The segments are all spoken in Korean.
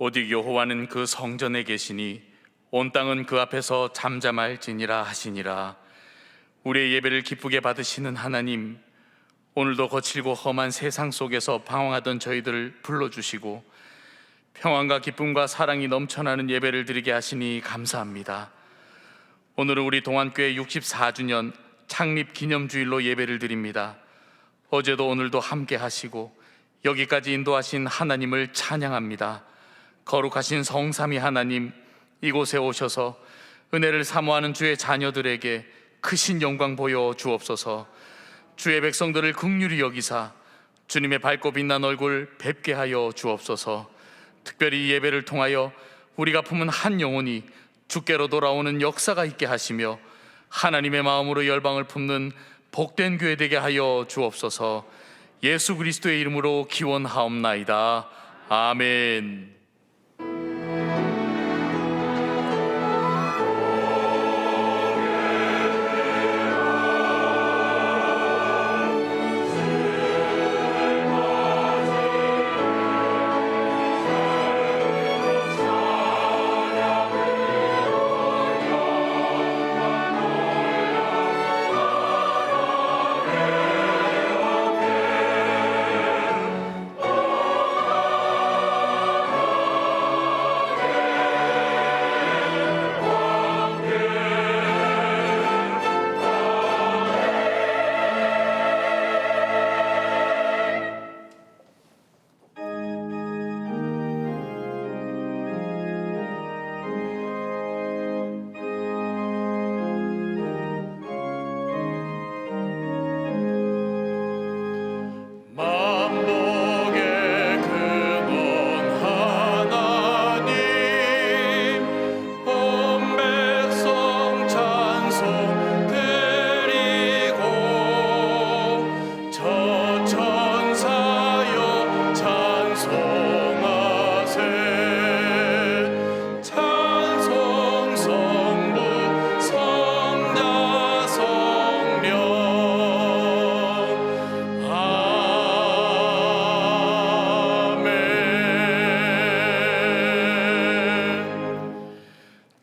오직 여호와는 그 성전에 계시니 온 땅은 그 앞에서 잠잠할지니라 하시니라. 우리의 예배를 기쁘게 받으시는 하나님, 오늘도 거칠고 험한 세상 속에서 방황하던 저희들을 불러주시고 평안과 기쁨과 사랑이 넘쳐나는 예배를 드리게 하시니 감사합니다. 오늘은 우리 동안교회 64주년 창립 기념주일로 예배를 드립니다. 어제도 오늘도 함께 하시고 여기까지 인도하신 하나님을 찬양합니다. 거룩하신 성삼위 하나님, 이곳에 오셔서 은혜를 사모하는 주의 자녀들에게 크신 영광 보여 주옵소서. 주의 백성들을 긍휼히 여기사 주님의 밝고 빛난 얼굴 뵙게 하여 주옵소서. 특별히 이 예배를 통하여 우리가 품은 한 영혼이 주께로 돌아오는 역사가 있게 하시며 하나님의 마음으로 열방을 품는 복된 교회 되게 하여 주옵소서. 예수 그리스도의 이름으로 기원하옵나이다. 아멘.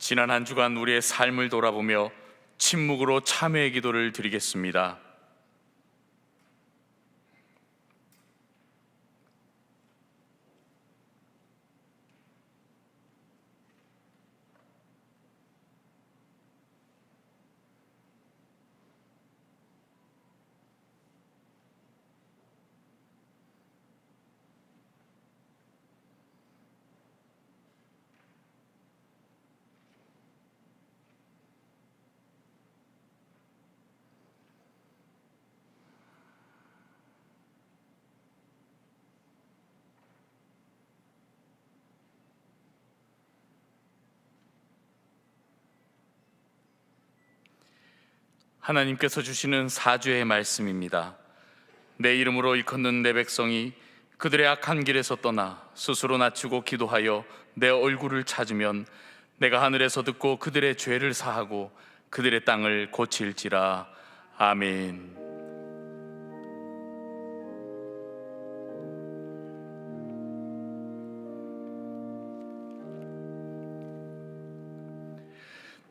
지난 한 주간 우리의 삶을 돌아보며 침묵으로 참회의 기도를 드리겠습니다. 하나님께서 주시는 사주의 말씀입니다. 내 이름으로 일컫는 내 백성이 그들의 악한 길에서 떠나 스스로 낮추고 기도하여 내 얼굴을 찾으면 내가 하늘에서 듣고 그들의 죄를 사하고 그들의 땅을 고칠지라. 아멘.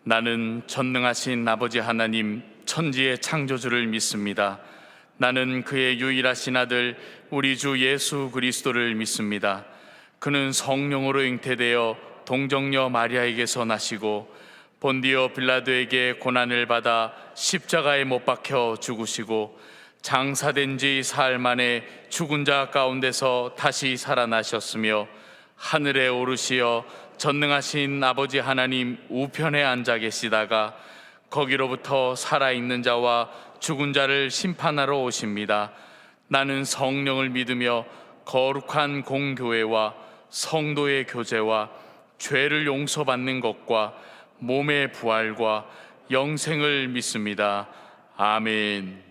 나는 전능하신 아버지 하나님, 천지의 창조주를 믿습니다. 나는 그의 유일하신 아들 우리 주 예수 그리스도를 믿습니다. 그는 성령으로 잉태되어 동정녀 마리아에게서 나시고 본디오 빌라도에게 고난을 받아 십자가에 못 박혀 죽으시고 장사된 지 사흘 만에 죽은 자 가운데서 다시 살아나셨으며 하늘에 오르시어 전능하신 아버지 하나님 우편에 앉아 계시다가 거기로부터 살아있는 자와 죽은 자를 심판하러 오십니다. 나는 성령을 믿으며 거룩한 공교회와 성도의 교제와 죄를 용서받는 것과 몸의 부활과 영생을 믿습니다. 아멘.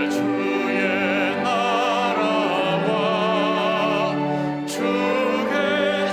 주의 나라와 주의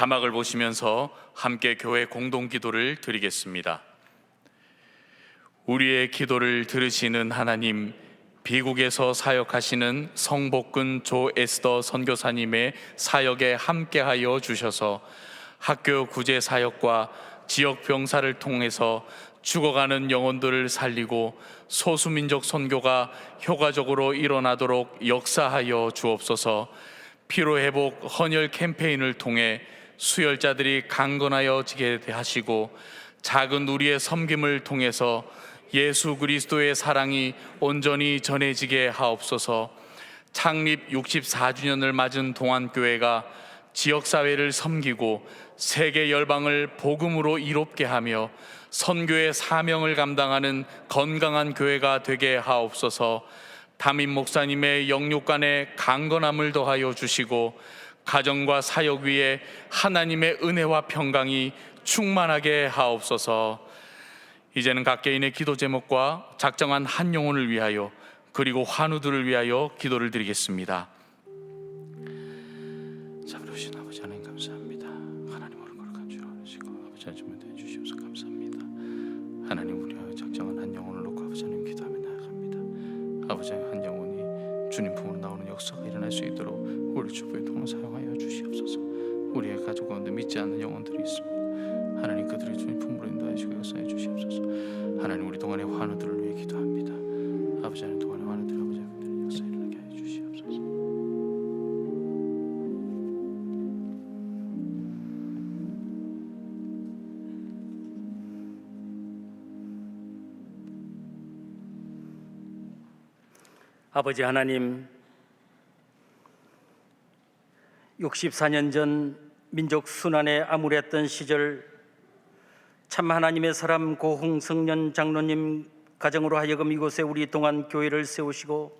자막을 보시면서 함께 교회 공동기도를 드리겠습니다. 우리의 기도를 들으시는 하나님, 미국에서 사역하시는 성복근 조 에스더 선교사님의 사역에 함께하여 주셔서 학교 구제 사역과 지역 병사를 통해서 죽어가는 영혼들을 살리고 소수민족 선교가 효과적으로 일어나도록 역사하여 주옵소서. 피로회복 헌혈 캠페인을 통해 수혈자들이 강건하여지게 하시고 작은 우리의 섬김을 통해서 예수 그리스도의 사랑이 온전히 전해지게 하옵소서. 창립 64주년을 맞은 동안교회가 지역사회를 섬기고 세계 열방을 복음으로 이롭게 하며 선교의 사명을 감당하는 건강한 교회가 되게 하옵소서. 담임 목사님의 영육간에 강건함을 더하여 주시고 가정과 사역 위에 하나님의 은혜와 평강이 충만하게 하옵소서. 이제는 각 개인의 기도 제목과 작정한 한 영혼을 위하여 그리고 환우들을 위하여 기도를 드리겠습니다. 자비로우신 아버지 하나님 감사합니다. 하나님 얼굴을 감추시고 아버지 하나님을 대주시옵소서. 감사합니다. 하나님 우리가 작정한 한 영혼을 놓고 아버지 하나님 기도하며 나아갑니다. 아버지 한 영혼이 주님 품으로 나오는 역사가 일어날 수 있도록 우리 주부의 통을 사용하여 주시옵소서. 우리의 가족 가운데 믿지 않는 영혼들이 있습니다. 하나님 그들의 주님 품으로 인도하시고 역사해 주시옵소서. 하나님 우리 동안의 환우들을 위해 기도합니다. 아버지 하나님 동안의 환우들 아버지 하나님 역사 일어나게 하여 주시옵소서. 아버지 하나님, 64년 전 민족 순환에 암울했던 시절 참 하나님의 사람 고홍성년 장로님 가정으로 하여금 이곳에 우리 동안교회를 세우시고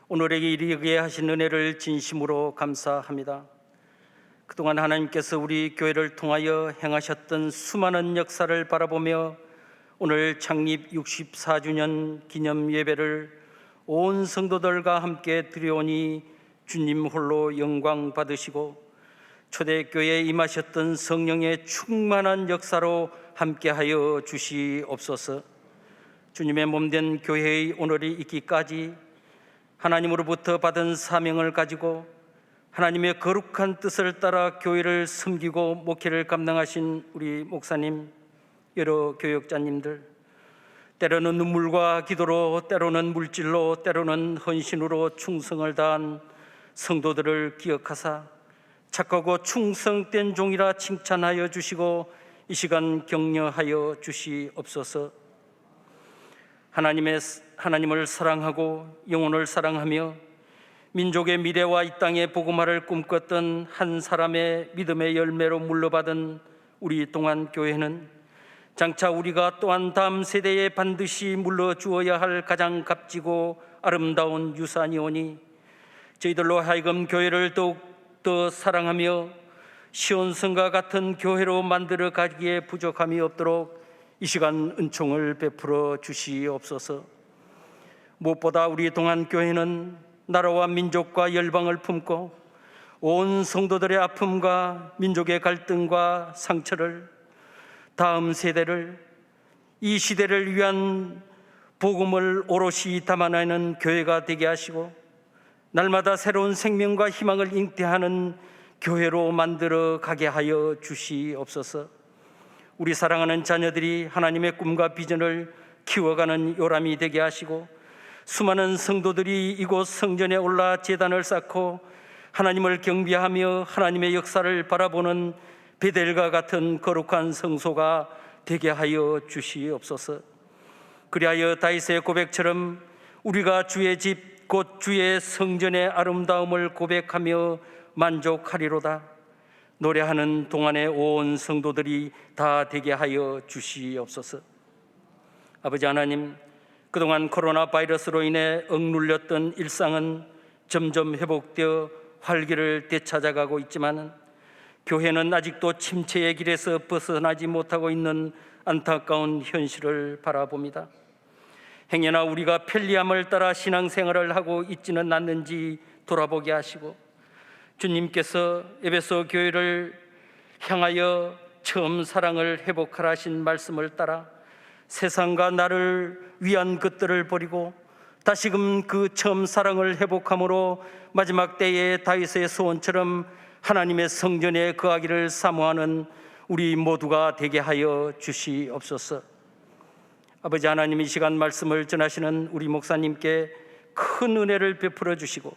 오늘에게 이르게 하신 은혜를 진심으로 감사합니다. 그동안 하나님께서 우리 교회를 통하여 행하셨던 수많은 역사를 바라보며 오늘 창립 64주년 기념 예배를 온 성도들과 함께 드려오니 주님 홀로 영광 받으시고 초대교회에 임하셨던 성령의 충만한 역사로 함께하여 주시옵소서. 주님의 몸된 교회의 오늘이 있기까지 하나님으로부터 받은 사명을 가지고 하나님의 거룩한 뜻을 따라 교회를 섬기고 목회를 감당하신 우리 목사님, 여러 교역자님들, 때로는 눈물과 기도로, 때로는 물질로, 때로는 헌신으로 충성을 다한 성도들을 기억하사 착하고 충성된 종이라 칭찬하여 주시고 이 시간 격려하여 주시옵소서. 하나님을 사랑하고 영혼을 사랑하며 민족의 미래와 이 땅의 복음화를 꿈꿨던 한 사람의 믿음의 열매로 물려받은 우리 동안교회는 장차 우리가 또한 다음 세대에 반드시 물려주어야 할 가장 값지고 아름다운 유산이오니 저희들로 하여금 교회를 더욱더 사랑하며 시온성과 같은 교회로 만들어 가기에 부족함이 없도록 이 시간 은총을 베풀어 주시옵소서. 무엇보다 우리 동안교회는 나라와 민족과 열방을 품고 온 성도들의 아픔과 민족의 갈등과 상처를 다음 세대를, 이 시대를 위한 복음을 오롯이 담아내는 교회가 되게 하시고 날마다 새로운 생명과 희망을 잉태하는 교회로 만들어 가게 하여 주시옵소서. 우리 사랑하는 자녀들이 하나님의 꿈과 비전을 키워가는 요람이 되게 하시고 수많은 성도들이 이곳 성전에 올라 제단을 쌓고 하나님을 경배하며 하나님의 역사를 바라보는 베델과 같은 거룩한 성소가 되게 하여 주시옵소서. 그리하여 다윗의 고백처럼 우리가 주의 집 곧 주의 성전의 아름다움을 고백하며 만족하리로다. 노래하는 동안에 온 성도들이 다 되게 하여 주시옵소서. 아버지 하나님, 그동안 코로나 바이러스로 인해 억눌렸던 일상은 점점 회복되어 활기를 되찾아가고 있지만 교회는 아직도 침체의 길에서 벗어나지 못하고 있는 안타까운 현실을 바라봅니다. 행여나 우리가 편리함을 따라 신앙생활을 하고 있지는 않는지 돌아보게 하시고 주님께서 에베소 교회를 향하여 처음 사랑을 회복하라 하신 말씀을 따라 세상과 나를 위한 것들을 버리고 다시금 그 처음 사랑을 회복함으로 마지막 때의 다윗의 소원처럼 하나님의 성전에 거하기를 사모하는 우리 모두가 되게 하여 주시옵소서. 아버지 하나님, 이 시간 말씀을 전하시는 우리 목사님께 큰 은혜를 베풀어 주시고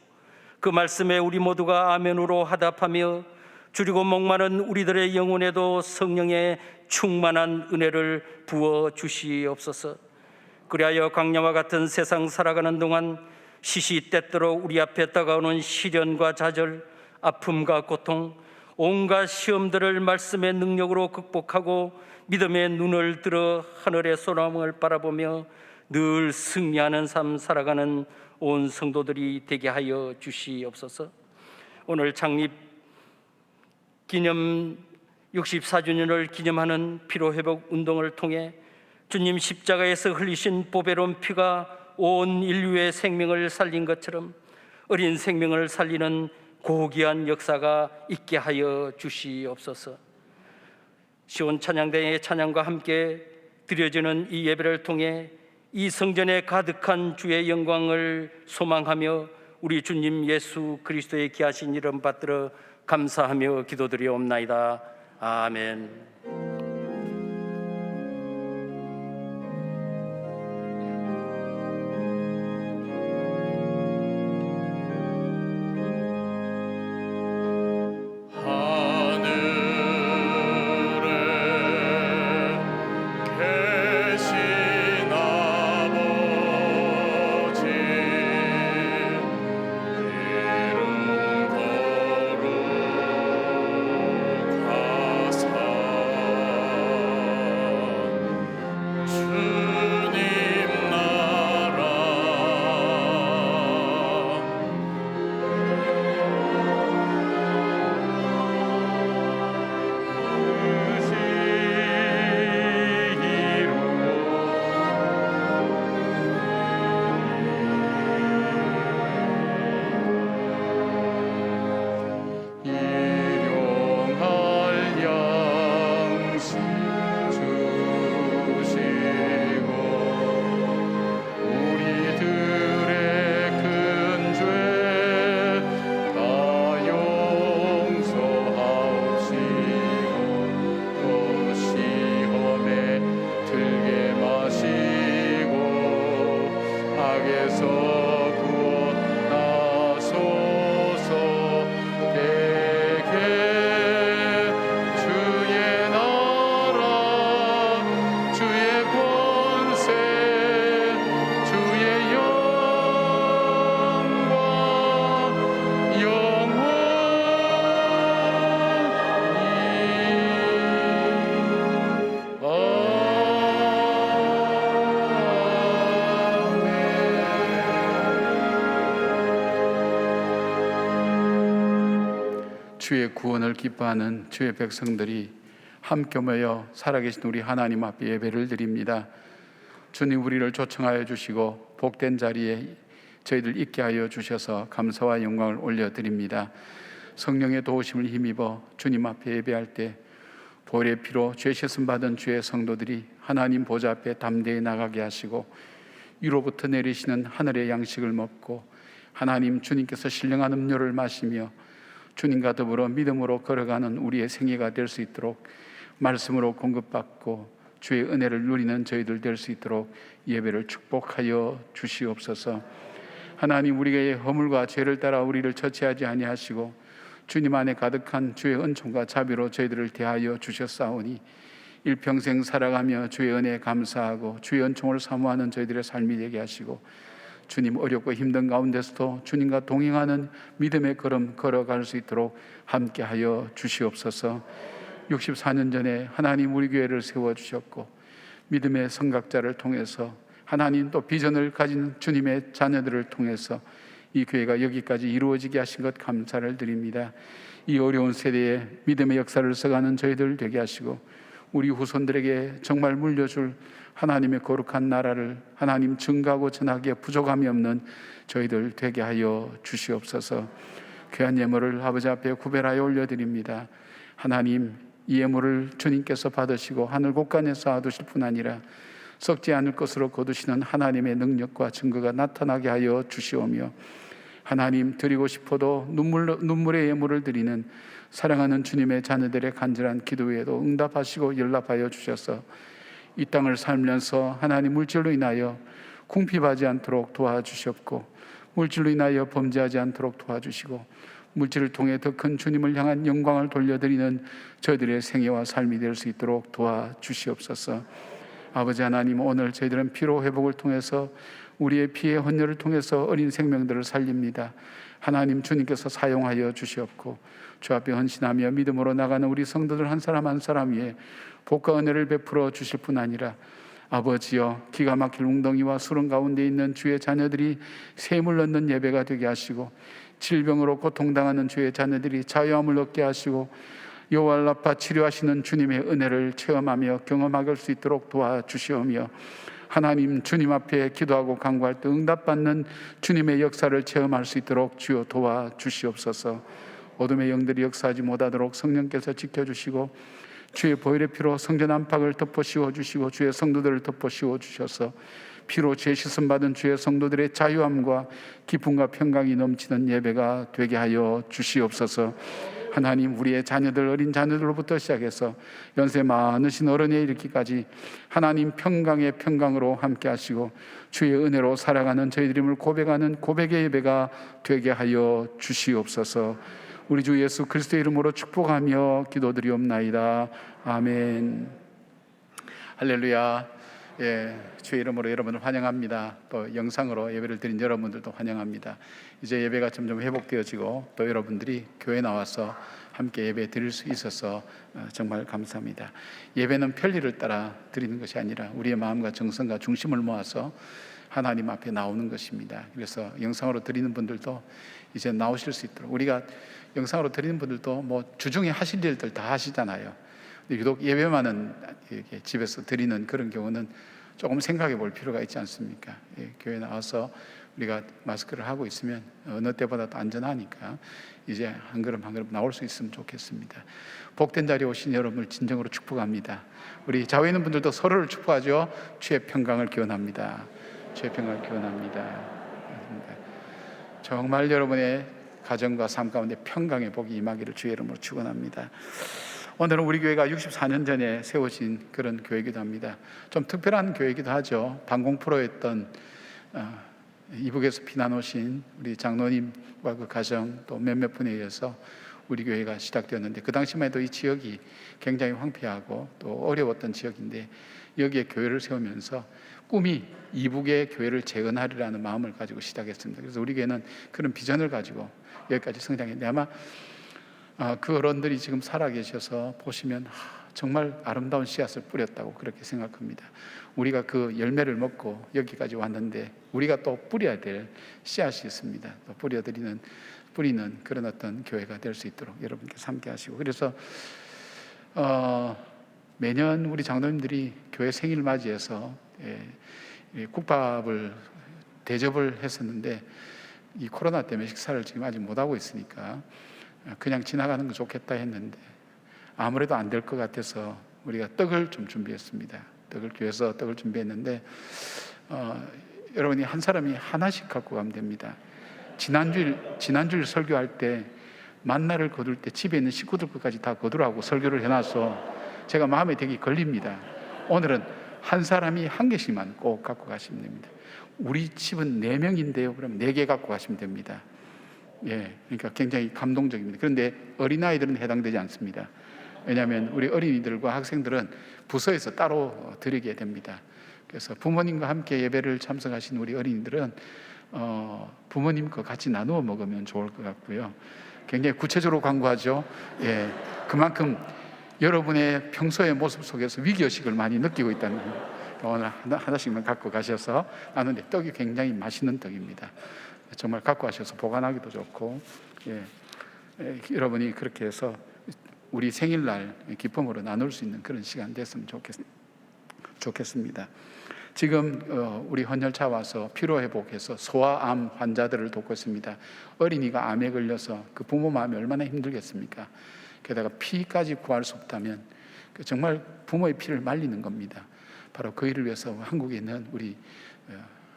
그 말씀에 우리 모두가 아멘으로 화답하며 줄이고 목마른 우리들의 영혼에도 성령의 충만한 은혜를 부어 주시옵소서. 그리하여 광야와 같은 세상 살아가는 동안 시시때때로 우리 앞에 다가오는 시련과 좌절, 아픔과 고통, 온갖 시험들을 말씀의 능력으로 극복하고 믿음의 눈을 들어 하늘의 소망을 바라보며 늘 승리하는 삶 살아가는 온 성도들이 되게 하여 주시옵소서. 오늘 창립 기념 64주년을 기념하는 피로회복 운동을 통해 주님 십자가에서 흘리신 보배로운 피가 온 인류의 생명을 살린 것처럼 어린 생명을 살리는 고귀한 역사가 있게 하여 주시옵소서. 시온 찬양대의 찬양과 함께 드려지는 이 예배를 통해 이 성전에 가득한 주의 영광을 소망하며 우리 주님 예수 그리스도의 귀하신 이름 받들어 감사하며 기도드리옵나이다. 아멘. 주의 구원을 기뻐하는 주의 백성들이 함께 모여 살아계신 우리 하나님 앞에 예배를 드립니다. 주님, 우리를 초청하여 주시고 복된 자리에 저희들 있게 하여 주셔서 감사와 영광을 올려드립니다. 성령의 도우심을 힘입어 주님 앞에 예배할 때 보혈의 피로 죄 씻음 받은 주의 성도들이 하나님 보좌 앞에 담대히 나가게 하시고 위로부터 내리시는 하늘의 양식을 먹고 하나님 주님께서 신령한 음료를 마시며 주님과 더불어 믿음으로 걸어가는 우리의 생애가 될 수 있도록 말씀으로 공급받고 주의 은혜를 누리는 저희들 될 수 있도록 예배를 축복하여 주시옵소서. 하나님, 우리의 허물과 죄를 따라 우리를 처치하지 아니하시고 주님 안에 가득한 주의 은총과 자비로 저희들을 대하여 주셨사오니 일평생 살아가며 주의 은혜에 감사하고 주의 은총을 사모하는 저희들의 삶이 되게 하시고 주님, 어렵고 힘든 가운데서도 주님과 동행하는 믿음의 걸음 걸어갈 수 있도록 함께하여 주시옵소서. 64년 전에 하나님 우리 교회를 세워주셨고 믿음의 성각자를 통해서 하나님 또 비전을 가진 주님의 자녀들을 통해서 이 교회가 여기까지 이루어지게 하신 것 감사를 드립니다. 이 어려운 세대에 믿음의 역사를 써가는 저희들 되게 하시고 우리 후손들에게 정말 물려줄 하나님의 거룩한 나라를 하나님 증거하고 전하기에 부족함이 없는 저희들 되게 하여 주시옵소서. 귀한 예물을 아버지 앞에 구별하여 올려드립니다. 하나님, 이 예물을 주님께서 받으시고 하늘 곳간에 쌓아두실 뿐 아니라 썩지 않을 것으로 거두시는 하나님의 능력과 증거가 나타나게 하여 주시오며, 하나님, 드리고 싶어도 눈물의 예물을 드리는 사랑하는 주님의 자녀들의 간절한 기도에도 응답하시고 연락하여 주셔서 이 땅을 살면서 하나님, 물질로 인하여 궁핍하지 않도록 도와주시옵고, 물질로 인하여 범죄하지 않도록 도와주시고, 물질을 통해 더 큰 주님을 향한 영광을 돌려드리는 저희들의 생애와 삶이 될 수 있도록 도와주시옵소서. 아버지 하나님, 오늘 저희들은 피로 회복을 통해서 우리의 피의 헌혈을 통해서 어린 생명들을 살립니다. 하나님, 주님께서 사용하여 주시옵고, 주 앞에 헌신하며 믿음으로 나가는 우리 성도들 한 사람 한 사람 위에 복과 은혜를 베풀어 주실 뿐 아니라, 아버지여, 기가 막힐 웅덩이와 수렁 가운데 있는 주의 자녀들이 샘을 얻는 예배가 되게 하시고, 질병으로 고통당하는 주의 자녀들이 자유함을 얻게 하시고, 여호와를 아파 치료하시는 주님의 은혜를 체험하며 경험하게 할 수 있도록 도와주시오며, 하나님, 주님 앞에 기도하고 간구할 때 응답받는 주님의 역사를 체험할 수 있도록 주여 도와주시옵소서. 어둠의 영들이 역사하지 못하도록 성령께서 지켜주시고, 주의 보혈의 피로 성전 안팎을 덮어 씌워주시고, 주의 성도들을 덮어 씌워주셔서 피로 죄 씻음 받은 주의 성도들의 자유함과 기쁨과 평강이 넘치는 예배가 되게 하여 주시옵소서. 하나님, 우리의 자녀들, 어린 자녀들로부터 시작해서 연세 많으신 어른에 이르기까지 하나님 평강의 평강으로 함께 하시고 주의 은혜로 살아가는 저희들임을 고백하는 고백의 예배가 되게 하여 주시옵소서. 우리 주 예수 그리스도의 이름으로 축복하며 기도드리옵나이다. 아멘. 할렐루야. 예, 주의 이름으로 여러분을 환영합니다. 또 영상으로 예배를 드린 여러분들도 환영합니다. 이제 예배가 점점 회복되어지고 또 여러분들이 교회 나와서 함께 예배 드릴 수 있어서 정말 감사합니다. 예배는 편리를 따라 드리는 것이 아니라 우리의 마음과 정성과 중심을 모아서 하나님 앞에 나오는 것입니다. 그래서 영상으로 드리는 분들도 이제 나오실 수 있도록, 우리가 영상으로 드리는 분들도 뭐 주중에 하실 일들 다 하시잖아요. 유독 예배만은 이렇게 집에서 드리는 그런 경우는 조금 생각해 볼 필요가 있지 않습니까? 예, 교회 나와서 우리가 마스크를 하고 있으면 어느 때보다도 안전하니까 이제 한 걸음 한 걸음 나올 수 있으면 좋겠습니다. 복된 자리에 오신 여러분을 진정으로 축복합니다. 우리 좌우에 있는 분들도 서로를 축복하죠. 주의 평강을 기원합니다. 주의 평강을 기원합니다. 정말 여러분의 가정과 삶 가운데 평강의 복이 임하기를 주의 이름으로 축원합니다. 오늘은 우리 교회가 64년 전에 세워진 그런 교회이기도 합니다. 좀 특별한 교회이기도 하죠. 방공프로였던 이북에서 피난 오신 우리 장로님과 그 가정 또 몇몇 분에 의해서 우리 교회가 시작되었는데, 그 당시만 해도 이 지역이 굉장히 황폐하고 또 어려웠던 지역인데 여기에 교회를 세우면서 꿈이 이북의 교회를 재건하리라는 마음을 가지고 시작했습니다. 그래서 우리 교회는 그런 비전을 가지고 여기까지 성장했는데, 아마 그 어른들이 지금 살아계셔서 보시면 정말 아름다운 씨앗을 뿌렸다고 그렇게 생각합니다. 우리가 그 열매를 먹고 여기까지 왔는데 우리가 또 뿌려야 될 씨앗이 있습니다. 또 뿌리는 그런 어떤 교회가 될 수 있도록 여러분께서 함께 하시고, 그래서 매년 우리 장로님들이 교회 생일 맞이해서 국밥을 대접을 했었는데, 이 코로나 때문에 식사를 지금 아직 못하고 있으니까 그냥 지나가는 거 좋겠다 했는데 아무래도 안 될 것 같아서 우리가 떡을 좀 준비했습니다. 교회에서 떡을 준비했는데 여러분이 한 사람이 하나씩 갖고 가면 됩니다. 지난주일 설교할 때 만나를 거둘 때 집에 있는 식구들 것까지 다 거두라고 설교를 해놔서 제가 마음에 되게 걸립니다. 오늘은 한 사람이 한 개씩만 꼭 갖고 가시면 됩니다. 우리 집은 4명인데요. 그럼 4개 갖고 가시면 됩니다. 예, 그러니까 굉장히 감동적입니다. 그런데 어린아이들은 해당되지 않습니다. 왜냐하면 우리 어린이들과 학생들은 부서에서 따로 드리게 됩니다. 그래서 부모님과 함께 예배를 참석하신 우리 어린이들은 부모님과 같이 나누어 먹으면 좋을 것 같고요. 굉장히 구체적으로 광고하죠. 예, 그만큼 여러분의 평소의 모습 속에서 위기의식을 많이 느끼고 있다는 거예요. 오늘 하나씩만 갖고 가셔서 나누는데, 떡이 굉장히 맛있는 떡입니다. 정말 갖고 가셔서 보관하기도 좋고, 여러분이 그렇게 해서 우리 생일날 기쁨으로 나눌 수 있는 그런 시간 됐으면 좋겠습니다. 지금 우리 헌혈차 와서 피로회복해서 소아암 환자들을 돕고 있습니다. 어린이가 암에 걸려서 그 부모 마음이 얼마나 힘들겠습니까? 게다가 피까지 구할 수 없다면 정말 부모의 피를 말리는 겁니다. 바로 그 일을 위해서 한국에 있는 우리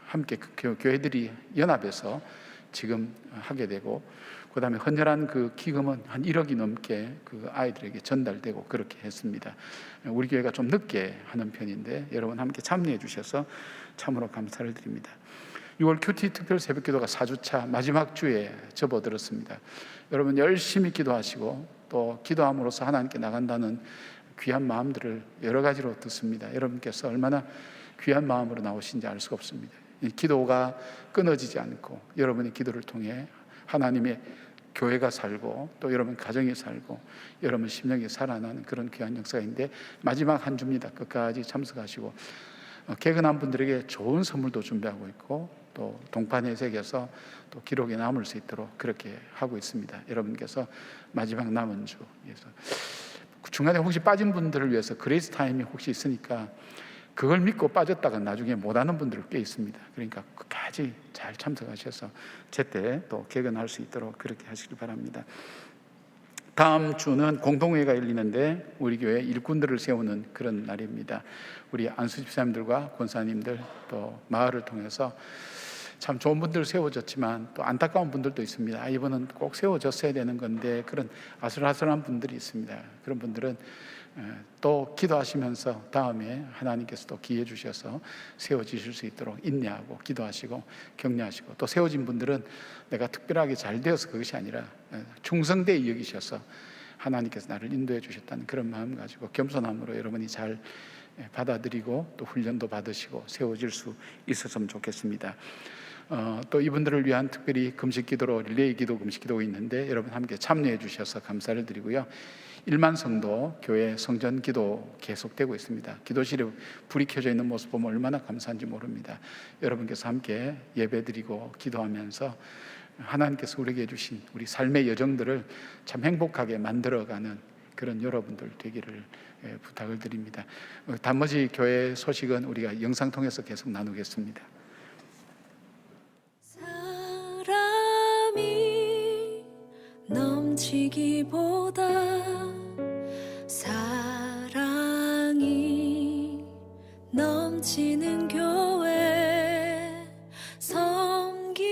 함께 교회들이 연합해서 지금 하게 되고, 그 다음에 헌혈한 그 기금은 한 1억이 넘게 그 아이들에게 전달되고 그렇게 했습니다. 우리 교회가 좀 늦게 하는 편인데 여러분 함께 참여해 주셔서 참으로 감사를 드립니다. 6월 큐티 특별 새벽기도가 4주차 마지막 주에 접어들었습니다. 여러분 열심히 기도하시고 또 기도함으로써 하나님께 나간다는 귀한 마음들을 여러 가지로 듣습니다. 여러분께서 얼마나 귀한 마음으로 나오신지 알 수가 없습니다. 이 기도가 끊어지지 않고 여러분의 기도를 통해 하나님의 교회가 살고 또 여러분 가정이 살고 여러분 심령이 살아나는 그런 귀한 역사가 있는데, 마지막 한 주입니다. 끝까지 참석하시고 개근한 분들에게 좋은 선물도 준비하고 있고 또 동판에 새겨서 또 기록에 남을 수 있도록 그렇게 하고 있습니다. 여러분께서 마지막 남은 주에서 중간에 혹시 빠진 분들을 위해서 그레이스 타임이 혹시 있으니까 그걸 믿고 빠졌다가 나중에 못하는 분들 꽤 있습니다. 그러니까 끝까지 잘 참석하셔서 제때 또 개근할 수 있도록 그렇게 하시길 바랍니다. 다음 주는 공동회가 열리는데 우리 교회 일꾼들을 세우는 그런 날입니다. 우리 안수 집사님들과 권사님들 또 마을을 통해서 참 좋은 분들 세워졌지만 또 안타까운 분들도 있습니다. 이번은 꼭 세워졌어야 되는 건데 그런 아슬아슬한 분들이 있습니다. 그런 분들은 또 기도하시면서 다음에 하나님께서 또 기회 주셔서 세워지실 수 있도록 인내하고 기도하시고 격려하시고, 또 세워진 분들은 내가 특별하게 잘 되어서 그것이 아니라 충성되이 여기셔서 하나님께서 나를 인도해 주셨다는 그런 마음 가지고 겸손함으로 여러분이 잘 받아들이고 또 훈련도 받으시고 세워질 수 있었으면 좋겠습니다. 또 이분들을 위한 특별히 금식기도로 릴레이 기도 금식기도가 있는데 여러분 함께 참여해 주셔서 감사를 드리고요. 1만 성도 교회 성전 기도 계속되고 있습니다. 기도실에 불이 켜져 있는 모습 보면 얼마나 감사한지 모릅니다. 여러분께서 함께 예배드리고 기도하면서 하나님께서 우리에게 주신 우리 삶의 여정들을 참 행복하게 만들어가는 그런 여러분들 되기를 부탁을 드립니다. 단머지 교회 소식은 우리가 영상 통해서 계속 나누겠습니다. 사람이 넘치기보다 사랑이 넘치는 교회, 섬김을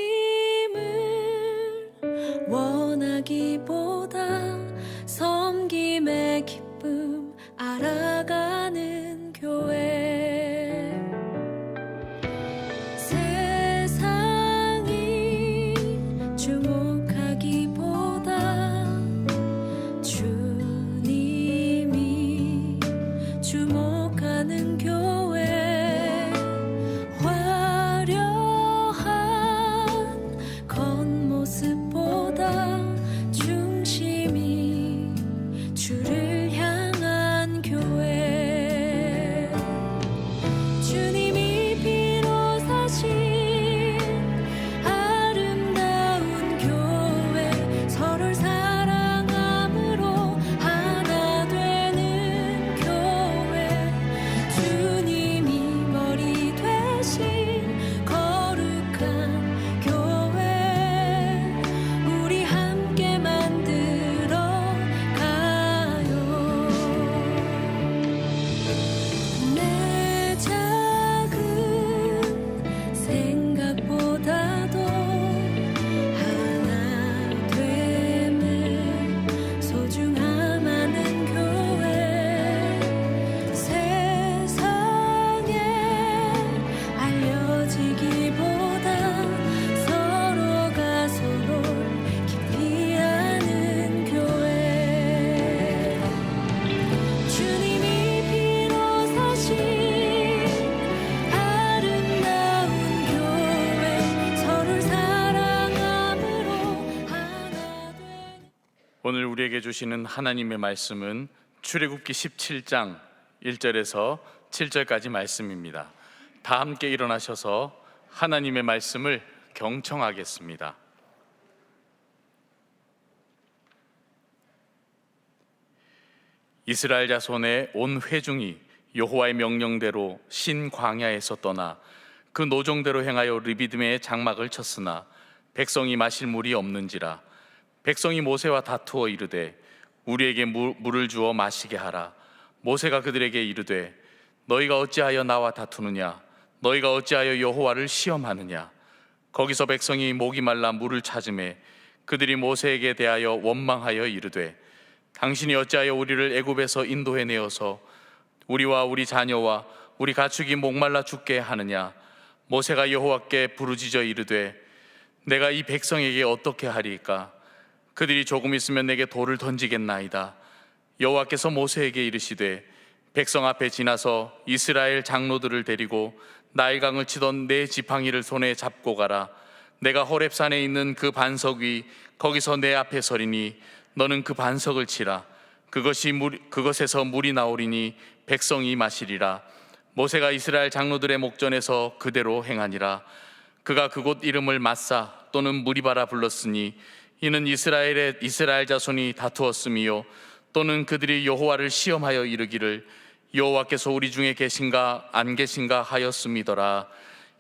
원하기보다 섬김의 기쁨 알아가는 교회, 세상이 주목하기보다 주님이 주목하는 교회, 화려한 겉모습보다 중심이 주를 향한 교회, 주님이 피로 사신 아름다운 교회, 서로를 사랑함으로 하나 되는 교회, 주님이 머리 되신 거룩한 교회, 우리 함께 만들어 가요. 내 작은 생각보다도 하나 됨을 소중함 아는 교회, 세상에 알려지기보다 서로가 서로를 깊이 아는 교회, 주님이 피로 사신 아름다운 교회, 서로를 사랑함으로 하나 되는 오늘 우리에게 주시는 하나님의 말씀은 출애굽기 17장 1절에서 7절까지 말씀입니다. 다 함께 일어나셔서 하나님의 말씀을 경청하겠습니다. 이스라엘 자손의 온 회중이 여호와의 명령대로 신 광야에서 떠나 그 노종대로 행하여 르비딤의 장막을 쳤으나 백성이 마실 물이 없는지라 백성이 모세와 다투어 이르되 우리에게 물을 주어 마시게 하라. 모세가 그들에게 이르되 너희가 어찌하여 나와 다투느냐? 너희가 어찌하여 여호와를 시험하느냐? 거기서 백성이 목이 말라 물을 찾으매 그들이 모세에게 대하여 원망하여 이르되 당신이 어찌하여 우리를 애굽에서 인도해 내어서 우리와 우리 자녀와 우리 가축이 목말라 죽게 하느냐? 모세가 여호와께 부르짖어 이르되 내가 이 백성에게 어떻게 하리이까? 그들이 조금 있으면 내게 돌을 던지겠나이다. 여호와께서 모세에게 이르시되 백성 앞에 지나서 이스라엘 장로들을 데리고 나일강을 치던 네 지팡이를 손에 잡고 가라. 내가 호렙산에 있는 그 반석 위 거기서 내 앞에 서리니 너는 그 반석을 치라. 그것에서 물이 나오리니 백성이 마시리라. 모세가 이스라엘 장로들의 목전에서 그대로 행하니라. 그가 그곳 이름을 마사 또는 무리바라 불렀으니 이는 이스라엘 자손이 다투었음이요 또는 그들이 여호와를 시험하여 이르기를 여호와께서 우리 중에 계신가 안 계신가 하였음이더라.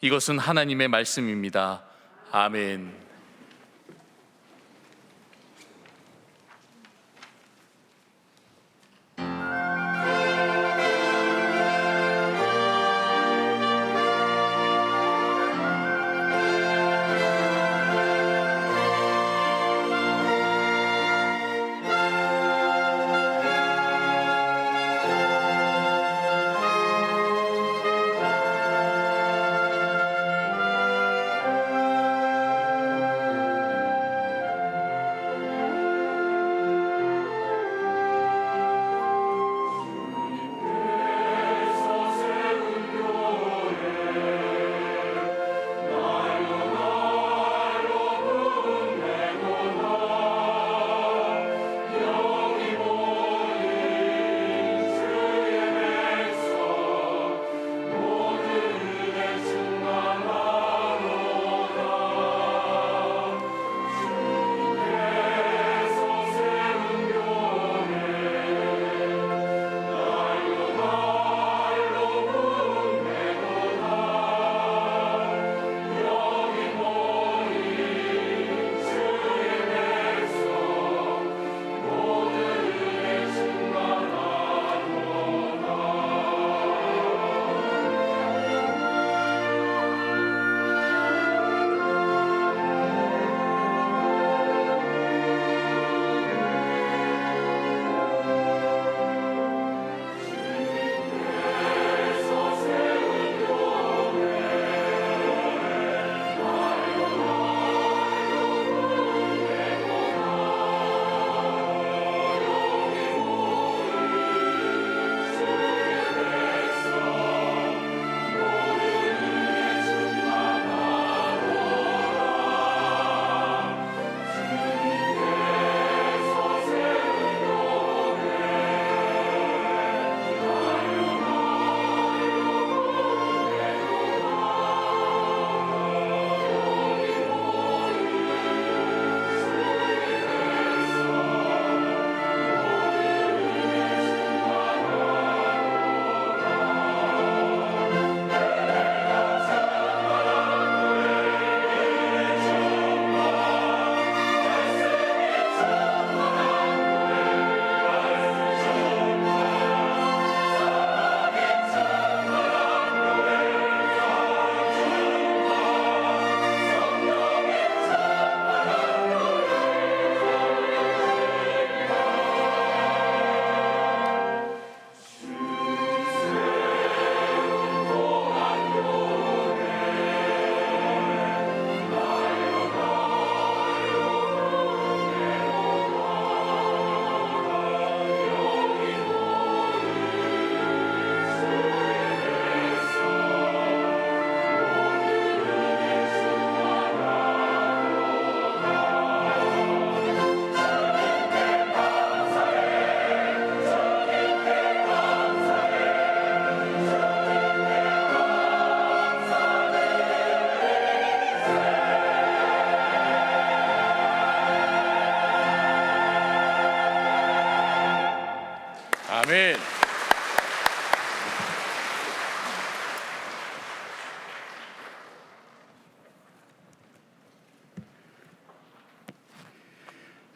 이것은 하나님의 말씀입니다. 아멘.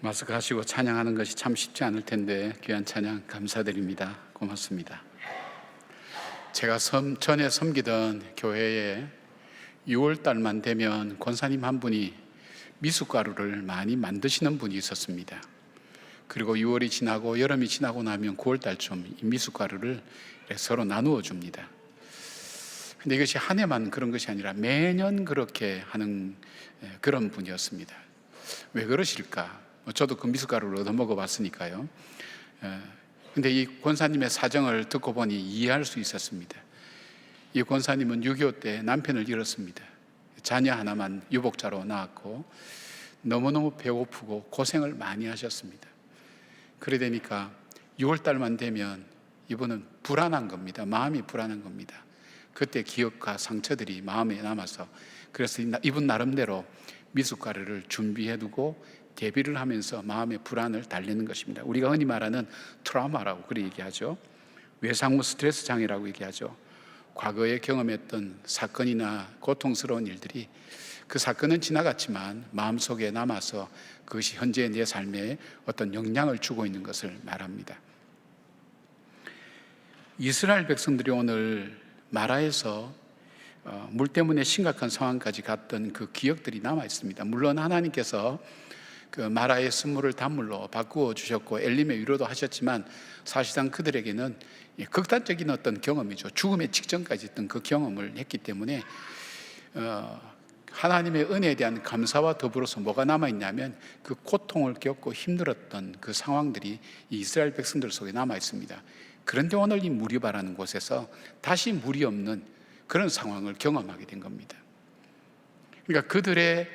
마스크 하시고 찬양하는 것이 참 쉽지 않을 텐데 귀한 찬양 감사드립니다. 고맙습니다. 제가 전에 섬기던 교회에 6월 달만 되면 권사님 한 분이 미숫가루를 많이 만드시는 분이 있었습니다. 그리고 6월이 지나고 여름이 지나고 나면 9월 달쯤 이 미숫가루를 서로 나누어 줍니다. 근데 이것이 한 해만 그런 것이 아니라 매년 그렇게 하는 그런 분이었습니다. 왜 그러실까? 저도 그 미숫가루를 얻어 먹어봤으니까요. 근데 이 권사님의 사정을 듣고 보니 이해할 수 있었습니다. 이 권사님은 6.25 때 남편을 잃었습니다. 자녀 하나만 유복자로 낳았고 너무너무 배고프고 고생을 많이 하셨습니다. 그래 되니까 6월 달만 되면 이분은 불안한 겁니다. 마음이 불안한 겁니다. 그때 기억과 상처들이 마음에 남아서 그래서 이분 나름대로 미숫가루를 준비해두고 대비를 하면서 마음의 불안을 달래는 것입니다. 우리가 흔히 말하는 트라우마라고 그렇게 얘기하죠. 외상후 스트레스 장애라고 얘기하죠. 과거에 경험했던 사건이나 고통스러운 일들이 그 사건은 지나갔지만 마음속에 남아서 그것이 현재 내 삶에 어떤 영향을 주고 있는 것을 말합니다. 이스라엘 백성들이 오늘 마라에서 물 때문에 심각한 상황까지 갔던 그 기억들이 남아 있습니다. 물론 하나님께서 그 마라의 쓴물을 단물로 바꾸어 주셨고 엘림의 위로도 하셨지만 사실상 그들에게는 극단적인 어떤 경험이죠. 죽음의 직전까지 있던 그 경험을 했기 때문에 하나님의 은혜에 대한 감사와 더불어서 뭐가 남아있냐면 그 고통을 겪고 힘들었던 그 상황들이 이 이스라엘 백성들 속에 남아 있습니다. 그런데 오늘 이 무리바라는 곳에서 다시 물이 없는 그런 상황을 경험하게 된 겁니다. 그러니까 그들의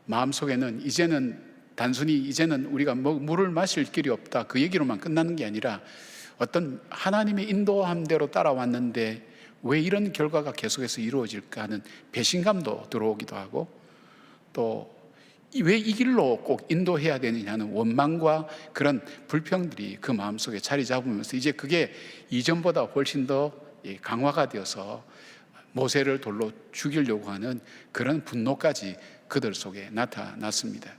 마음속에는 이제는 우리가 물을 마실 길이 없다 그 얘기로만 끝나는 게 아니라 어떤 하나님의 인도함대로 따라왔는데 왜 이런 결과가 계속해서 이루어질까 하는 배신감도 들어오기도 하고 또 왜 이 길로 꼭 인도해야 되느냐는 원망과 그런 불평들이 그 마음속에 자리 잡으면서 이제 그게 이전보다 훨씬 더 강화가 되어서 모세를 돌로 죽이려고 하는 그런 분노까지 그들 속에 나타났습니다.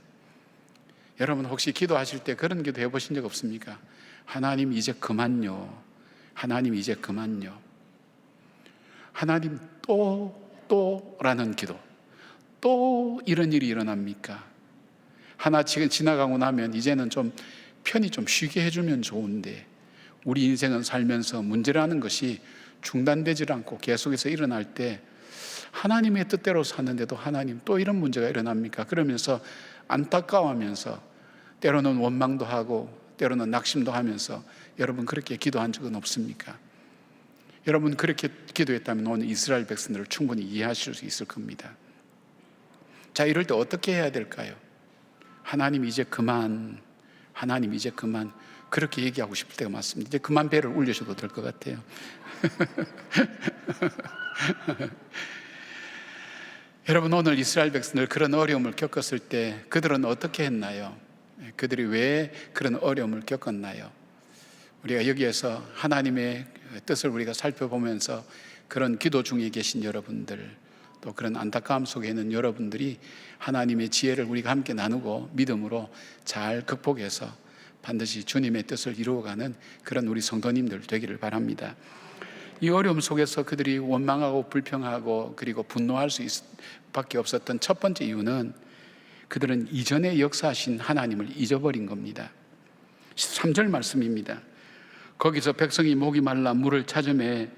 여러분 혹시 기도하실 때 그런 기도 해보신 적 없습니까? 하나님 이제 그만요. 하나님 이제 그만요. 하나님 또라는 기도. 또 이런 일이 일어납니까? 하나 지금 지나가고 나면 이제는 좀 편히 좀 쉬게 해주면 좋은데 우리 인생은 살면서 문제라는 것이 중단되질 않고 계속해서 일어날 때 하나님의 뜻대로 사는데도 하나님 또 이런 문제가 일어납니까? 그러면서 안타까워하면서 때로는 원망도 하고 때로는 낙심도 하면서 여러분 그렇게 기도한 적은 없습니까? 여러분 그렇게 기도했다면 오늘 이스라엘 백성들을 충분히 이해하실 수 있을 겁니다. 자, 이럴 때 어떻게 해야 될까요? 하나님 이제 그만, 하나님 이제 그만 그렇게 얘기하고 싶을 때가 많습니다. 이제 그만 배를 울리셔도 될 것 같아요. 여러분 오늘 이스라엘 백성들 그런 어려움을 겪었을 때 그들은 어떻게 했나요? 그들이 왜 그런 어려움을 겪었나요? 우리가 여기에서 하나님의 뜻을 우리가 살펴보면서 그런 기도 중에 계신 여러분들 또 그런 안타까움 속에 있는 여러분들이 하나님의 지혜를 우리가 함께 나누고 믿음으로 잘 극복해서 반드시 주님의 뜻을 이루어가는 그런 우리 성도님들 되기를 바랍니다. 이 어려움 속에서 그들이 원망하고 불평하고 그리고 분노할 수밖에 없었던 첫 번째 이유는 그들은 이전에 역사하신 하나님을 잊어버린 겁니다. 13절 말씀입니다. 거기서 백성이 목이 말라 물을 찾으매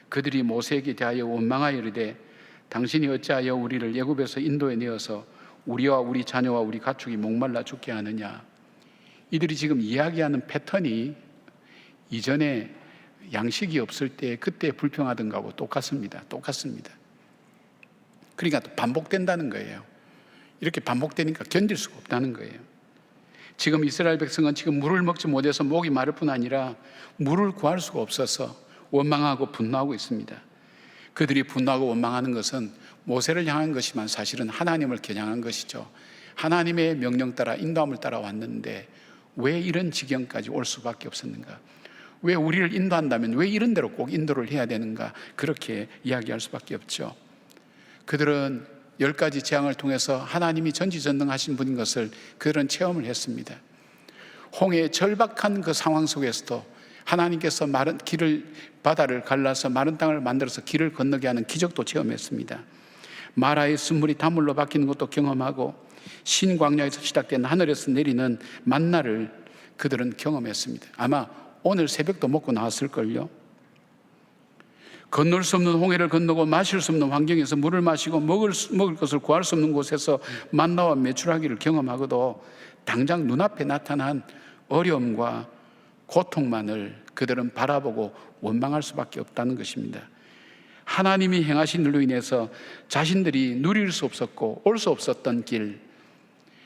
그들이 모세에게 대하여 원망하여 이르되 당신이 어찌하여 우리를 애굽에서 인도에 내어서 우리와 우리 자녀와 우리 가축이 목말라 죽게 하느냐. 이들이 지금 이야기하는 패턴이 이전에 양식이 없을 때 그때 불평하던 거하고 똑같습니다. 그러니까 또 반복된다는 거예요. 이렇게 반복되니까 견딜 수가 없다는 거예요. 지금 이스라엘 백성은 지금 물을 먹지 못해서 목이 마를 뿐 아니라 물을 구할 수가 없어서 원망하고 분노하고 있습니다. 그들이 분노하고 원망하는 것은 모세를 향한 것이지만 사실은 하나님을 겨냥한 것이죠. 하나님의 명령 따라 인도함을 따라 왔는데 왜 이런 지경까지 올 수밖에 없었는가? 왜 우리를 인도한다면 왜 이런 대로 꼭 인도를 해야 되는가? 그렇게 이야기할 수밖에 없죠. 그들은 10가지 재앙을 통해서 하나님이 전지전능하신 분인 것을 그들은 체험을 했습니다. 홍해의 절박한 그 상황 속에서도 하나님께서 마른 바다를 갈라서 마른 땅을 만들어서 길을 건너게 하는 기적도 체험했습니다. 마라의 쓴물이 단물로 바뀌는 것도 경험하고 신광야에서 시작된 하늘에서 내리는 만나를 그들은 경험했습니다. 아마 오늘 새벽도 먹고 나왔을걸요. 건널 수 없는 홍해를 건너고 마실 수 없는 환경에서 물을 마시고 먹을 것을 구할 수 없는 곳에서 만나와 메추라기를 경험하고도 당장 눈앞에 나타난 어려움과 고통만을 그들은 바라보고 원망할 수밖에 없다는 것입니다. 하나님이 행하신 일로 인해서 자신들이 누릴 수 없었고 올 수 없었던 길,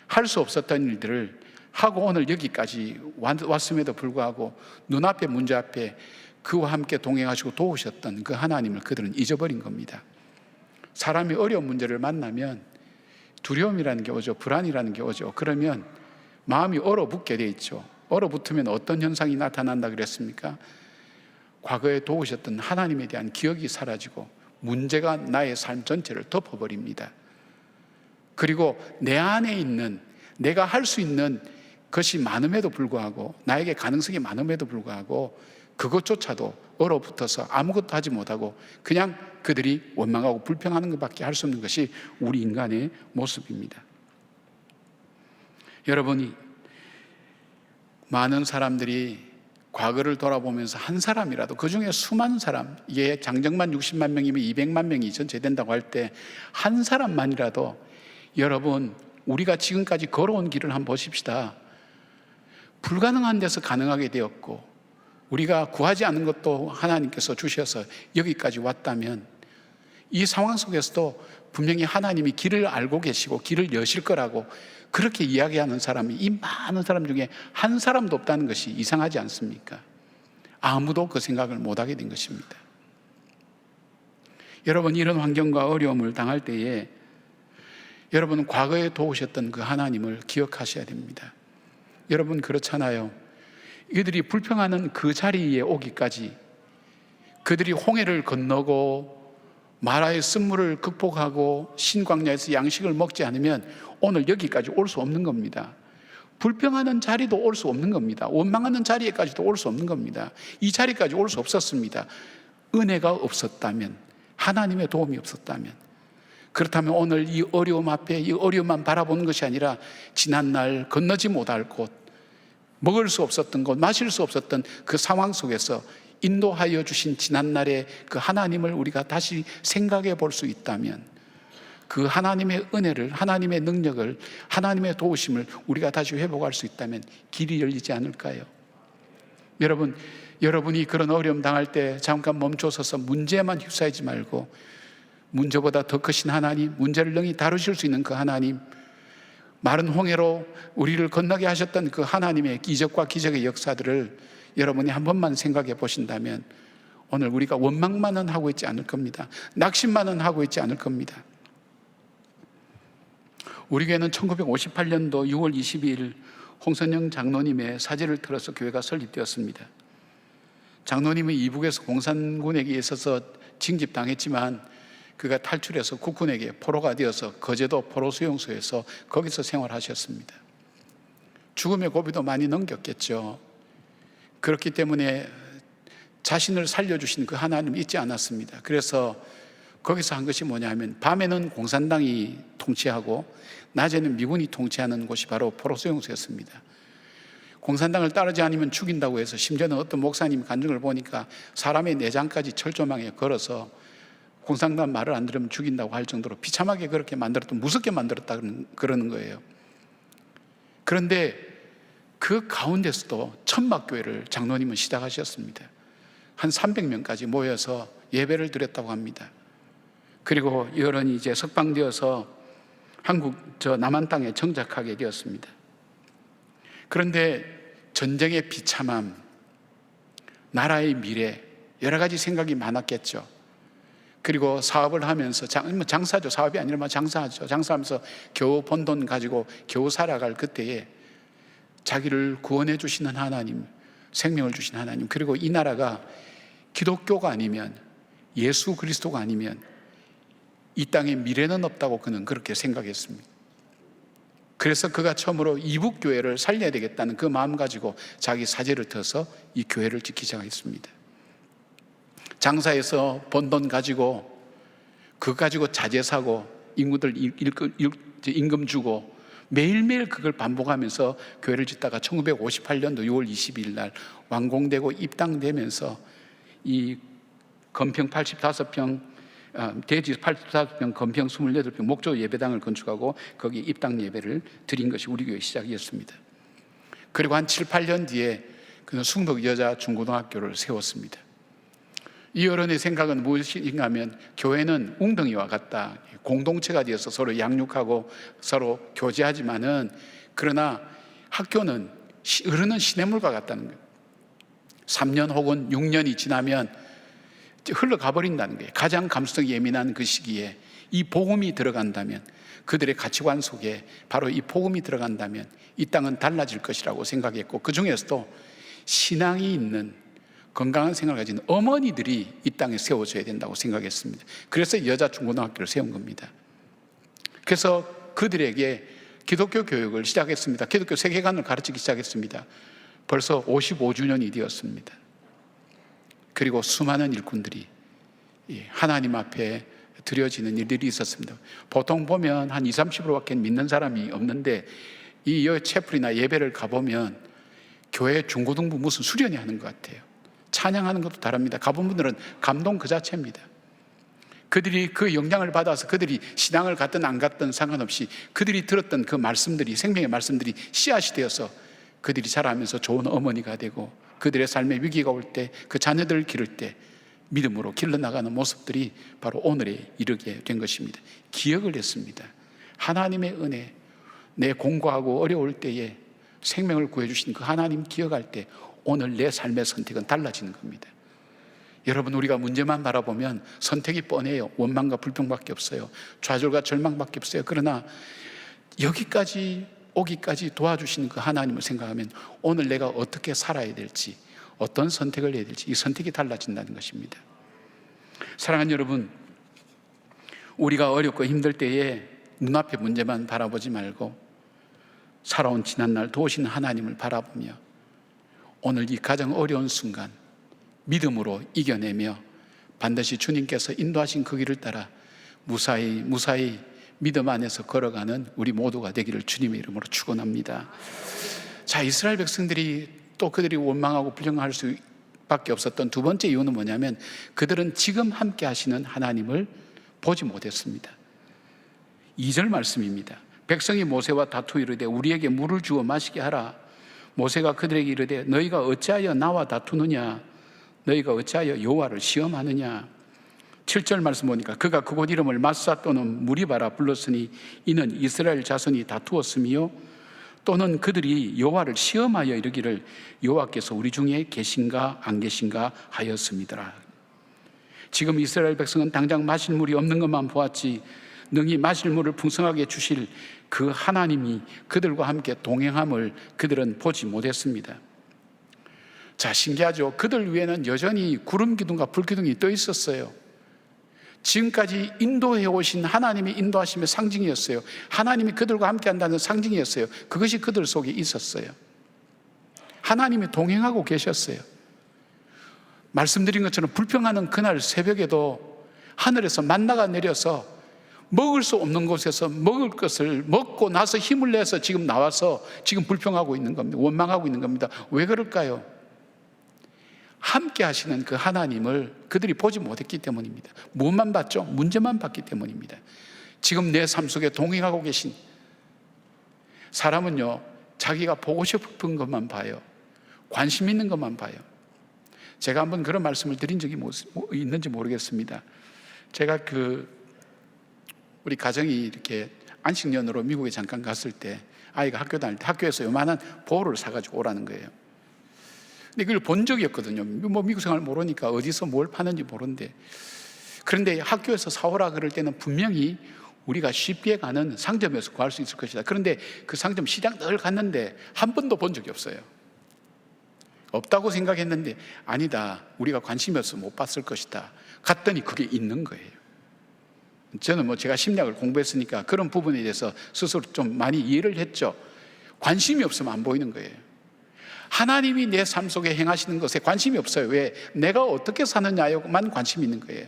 할 수 없었던 일들을 하고 오늘 여기까지 왔음에도 불구하고 눈앞의 문제 앞에 그와 함께 동행하시고 도우셨던 그 하나님을 그들은 잊어버린 겁니다. 사람이 어려운 문제를 만나면 두려움이라는 게 오죠. 불안이라는 게 오죠. 그러면 마음이 얼어붙게 돼 있죠. 얼어붙으면 어떤 현상이 나타난다 그랬습니까? 과거에 도우셨던 하나님에 대한 기억이 사라지고 문제가 나의 삶 전체를 덮어버립니다. 그리고 내 안에 있는 내가 할 수 있는 것이 많음에도 불구하고, 나에게 가능성이 많음에도 불구하고 그것조차도 얼어붙어서 아무것도 하지 못하고 그냥 그들이 원망하고 불평하는 것밖에 할 수 없는 것이 우리 인간의 모습입니다. 여러분이 많은 사람들이 과거를 돌아보면서 한 사람이라도, 그 중에 수많은 사람, 이게 장정만 60만 명이면 200만 명이 전체된다고 할 때 한 사람만이라도, 여러분 우리가 지금까지 걸어온 길을 한번 보십시다. 불가능한 데서 가능하게 되었고 우리가 구하지 않은 것도 하나님께서 주셔서 여기까지 왔다면, 이 상황 속에서도 분명히 하나님이 길을 알고 계시고 길을 여실 거라고 그렇게 이야기하는 사람이 이 많은 사람 중에 한 사람도 없다는 것이 이상하지 않습니까? 아무도 그 생각을 못하게 된 것입니다. 여러분, 이런 환경과 어려움을 당할 때에 여러분은 과거에 도우셨던 그 하나님을 기억하셔야 됩니다. 여러분, 그렇잖아요. 이들이 불평하는 그 자리에 오기까지, 그들이 홍해를 건너고 마라의 쓴물을 극복하고 신광야에서 양식을 먹지 않으면 오늘 여기까지 올 수 없는 겁니다. 불평하는 자리도 올 수 없는 겁니다. 원망하는 자리에까지도 올 수 없는 겁니다. 이 자리까지 올 수 없었습니다. 은혜가 없었다면, 하나님의 도움이 없었다면. 그렇다면 오늘 이 어려움 앞에 이 어려움만 바라보는 것이 아니라 지난날 건너지 못할 곳, 먹을 수 없었던 곳, 마실 수 없었던 그 상황 속에서 인도하여 주신 지난날의 그 하나님을 우리가 다시 생각해 볼 수 있다면, 그 하나님의 은혜를, 하나님의 능력을, 하나님의 도우심을 우리가 다시 회복할 수 있다면 길이 열리지 않을까요? 여러분이 그런 어려움 당할 때 잠깐 멈춰서서 문제만 휩싸이지 말고, 문제보다 더 크신 하나님, 문제를 능히 다루실 수 있는 그 하나님, 마른 홍해로 우리를 건너게 하셨던 그 하나님의 이적과 기적의 역사들을 여러분이 한 번만 생각해 보신다면 오늘 우리가 원망만은 하고 있지 않을 겁니다. 낙심만은 하고 있지 않을 겁니다. 우리 교회는 1958년도 6월 22일 홍선영 장로님의 사제를 틀어서 교회가 설립되었습니다. 장로님은 이북에서 공산군에게 있어서 징집당했지만 그가 탈출해서 국군에게 포로가 되어서 거제도 포로수용소에서 거기서 생활하셨습니다. 죽음의 고비도 많이 넘겼겠죠. 그렇기 때문에 자신을 살려주신 그 하나님을 잊지 않았습니다. 그래서 거기서 한 것이 뭐냐 하면, 밤에는 공산당이 통치하고 낮에는 미군이 통치하는 곳이 바로 포로수용소였습니다. 공산당을 따르지 않으면 죽인다고 해서, 심지어는 어떤 목사님 간증을 보니까 사람의 내장까지 철조망에 걸어서 공산당 말을 안 들으면 죽인다고 할 정도로 비참하게 그렇게 만들었던, 무섭게 만들었다 그러는 거예요. 그런데 그 가운데서도 천막교회를 장로님은 시작하셨습니다. 한 300명까지 모여서 예배를 드렸다고 합니다. 그리고 여론이 이제 석방되어서 남한 땅에 정착하게 되었습니다. 그런데 전쟁의 비참함, 나라의 미래, 여러 가지 생각이 많았겠죠. 그리고 사업을 하면서, 장사죠. 사업이 아니라 장사하죠. 장사하면서 겨우 번 돈 가지고 겨우 살아갈 그때에 자기를 구원해 주시는 하나님, 생명을 주신 하나님, 그리고 이 나라가 기독교가 아니면, 예수 그리스도가 아니면 이 땅에 미래는 없다고 그는 그렇게 생각했습니다. 그래서 그가 처음으로 이북교회를 살려야 되겠다는 그 마음 가지고 자기 사제를 터서 이 교회를 짓기 시작했습니다. 장사해서 번 돈 가지고 그거 가지고 자재 사고 인구들 임금 주고 매일매일 그걸 반복하면서 교회를 짓다가 1958년도 6월 22일 날 완공되고 입당되면서 이 건평 85평, 대지 85평, 건평 28평 목조 예배당을 건축하고 거기 입당 예배를 드린 것이 우리 교회 시작이었습니다. 그리고 한 7, 8년 뒤에 그는 숭덕 여자 중고등학교를 세웠습니다. 이 어른의 생각은 무엇인가 하면 교회는 웅덩이와 같다. 공동체가 되어서 서로 양육하고 서로 교제하지만은 그러나 학교는 어른은 시냇물과 같다는 거예요. 3년 혹은 6년이 지나면 흘러가 버린다는 거예요. 가장 감수성이 예민한 그 시기에 이 복음이 들어간다면, 그들의 가치관 속에 바로 이 복음이 들어간다면 이 땅은 달라질 것이라고 생각했고, 그 중에서도 신앙이 있는 건강한 생활을 가진 어머니들이 이 땅에 세워져야 된다고 생각했습니다. 그래서 여자 중고등학교를 세운 겁니다. 그래서 그들에게 기독교 교육을 시작했습니다. 기독교 세계관을 가르치기 시작했습니다. 벌써 55주년이 되었습니다. 그리고 수많은 일꾼들이 하나님 앞에 드려지는 일들이 있었습니다. 보통 보면 한 20, 30%밖에 믿는 사람이 없는데 이 채플이나 예배를 가보면 교회 중고등부 무슨 수련회 하는 것 같아요. 찬양하는 것도 다릅니다. 가본 분들은 감동 그 자체입니다. 그들이 그 영향을 받아서 그들이 신앙을 갖든 안 갖든 상관없이 그들이 들었던 그 말씀들이, 생명의 말씀들이 씨앗이 되어서 그들이 자라면서 좋은 어머니가 되고 그들의 삶에 위기가 올 때 그 자녀들을 기를 때 믿음으로 길러나가는 모습들이 바로 오늘에 이르게 된 것입니다. 기억을 했습니다. 하나님의 은혜, 내 공고하고 어려울 때에 생명을 구해주신 그 하나님 기억할 때 오늘 내 삶의 선택은 달라지는 겁니다. 여러분, 우리가 문제만 바라보면 선택이 뻔해요. 원망과 불평밖에 없어요. 좌절과 절망밖에 없어요. 그러나 여기까지 오기까지 도와주시는 그 하나님을 생각하면 오늘 내가 어떻게 살아야 될지, 어떤 선택을 해야 될지 이 선택이 달라진다는 것입니다. 사랑하는 여러분, 우리가 어렵고 힘들 때에 눈앞의 문제만 바라보지 말고 살아온 지난날 도우신 하나님을 바라보며 오늘 이 가장 어려운 순간 믿음으로 이겨내며 반드시 주님께서 인도하신 그 길을 따라 무사히 믿음 안에서 걸어가는 우리 모두가 되기를 주님의 이름으로 축원합니다. 자, 이스라엘 백성들이 또 그들이 원망하고 불평할 수밖에 없었던 두 번째 이유는 뭐냐면 그들은 지금 함께 하시는 하나님을 보지 못했습니다. 2절 말씀입니다. 백성이 모세와 다투 이르되 우리에게 물을 주어 마시게 하라. 모세가 그들에게 이르되 너희가 어찌하여 나와 다투느냐? 너희가 어찌하여 여호와를 시험하느냐? 7절 말씀 보니까 그가 그곳 이름을 마사 또는 무리바라 불렀으니 이는 이스라엘 자손이 다투었으며 또는 그들이 여호와를 시험하여 이르기를 여호와께서 우리 중에 계신가 안 계신가 하였습니다. 지금 이스라엘 백성은 당장 마실 물이 없는 것만 보았지 능히 마실 물을 풍성하게 주실 그 하나님이 그들과 함께 동행함을 그들은 보지 못했습니다. 자, 신기하죠. 그들 위에는 여전히 구름 기둥과 불 기둥이 떠 있었어요. 지금까지 인도해 오신 하나님의 인도하심의 상징이었어요. 하나님이 그들과 함께 한다는 상징이었어요. 그것이 그들 속에 있었어요. 하나님이 동행하고 계셨어요. 말씀드린 것처럼 불평하는 그날 새벽에도 하늘에서 만나가 내려서 먹을 수 없는 곳에서 먹을 것을 먹고 나서 힘을 내서 지금 나와서 지금 불평하고 있는 겁니다. 원망하고 있는 겁니다. 왜 그럴까요? 함께 하시는 그 하나님을 그들이 보지 못했기 때문입니다. 무엇만 봤죠? 문제만 봤기 때문입니다. 지금 내 삶 속에 동행하고 계신 사람은요, 자기가 보고 싶은 것만 봐요. 관심 있는 것만 봐요. 제가 한번 그런 말씀을 드린 적이 있는지 모르겠습니다. 제가 우리 가정이 이렇게 안식년으로 미국에 잠깐 갔을 때 아이가 학교 다닐 때 학교에서 요만한 보호를 사가지고 오라는 거예요. 근데 그걸 본 적이 없거든요. 뭐 미국 생활 모르니까 어디서 뭘 파는지 모르는데, 그런데 학교에서 사오라 그럴 때는 분명히 우리가 쉽게 가는 상점에서 구할 수 있을 것이다. 그런데 그 상점 시장 늘 갔는데 한 번도 본 적이 없어요. 없다고 생각했는데 아니다, 우리가 관심이 없어서 못 봤을 것이다. 갔더니 그게 있는 거예요. 저는 제가 심리학을 공부했으니까 그런 부분에 대해서 스스로 좀 많이 이해를 했죠. 관심이 없으면 안 보이는 거예요. 하나님이 내 삶 속에 행하시는 것에 관심이 없어요. 왜? 내가 어떻게 사느냐에만 관심이 있는 거예요.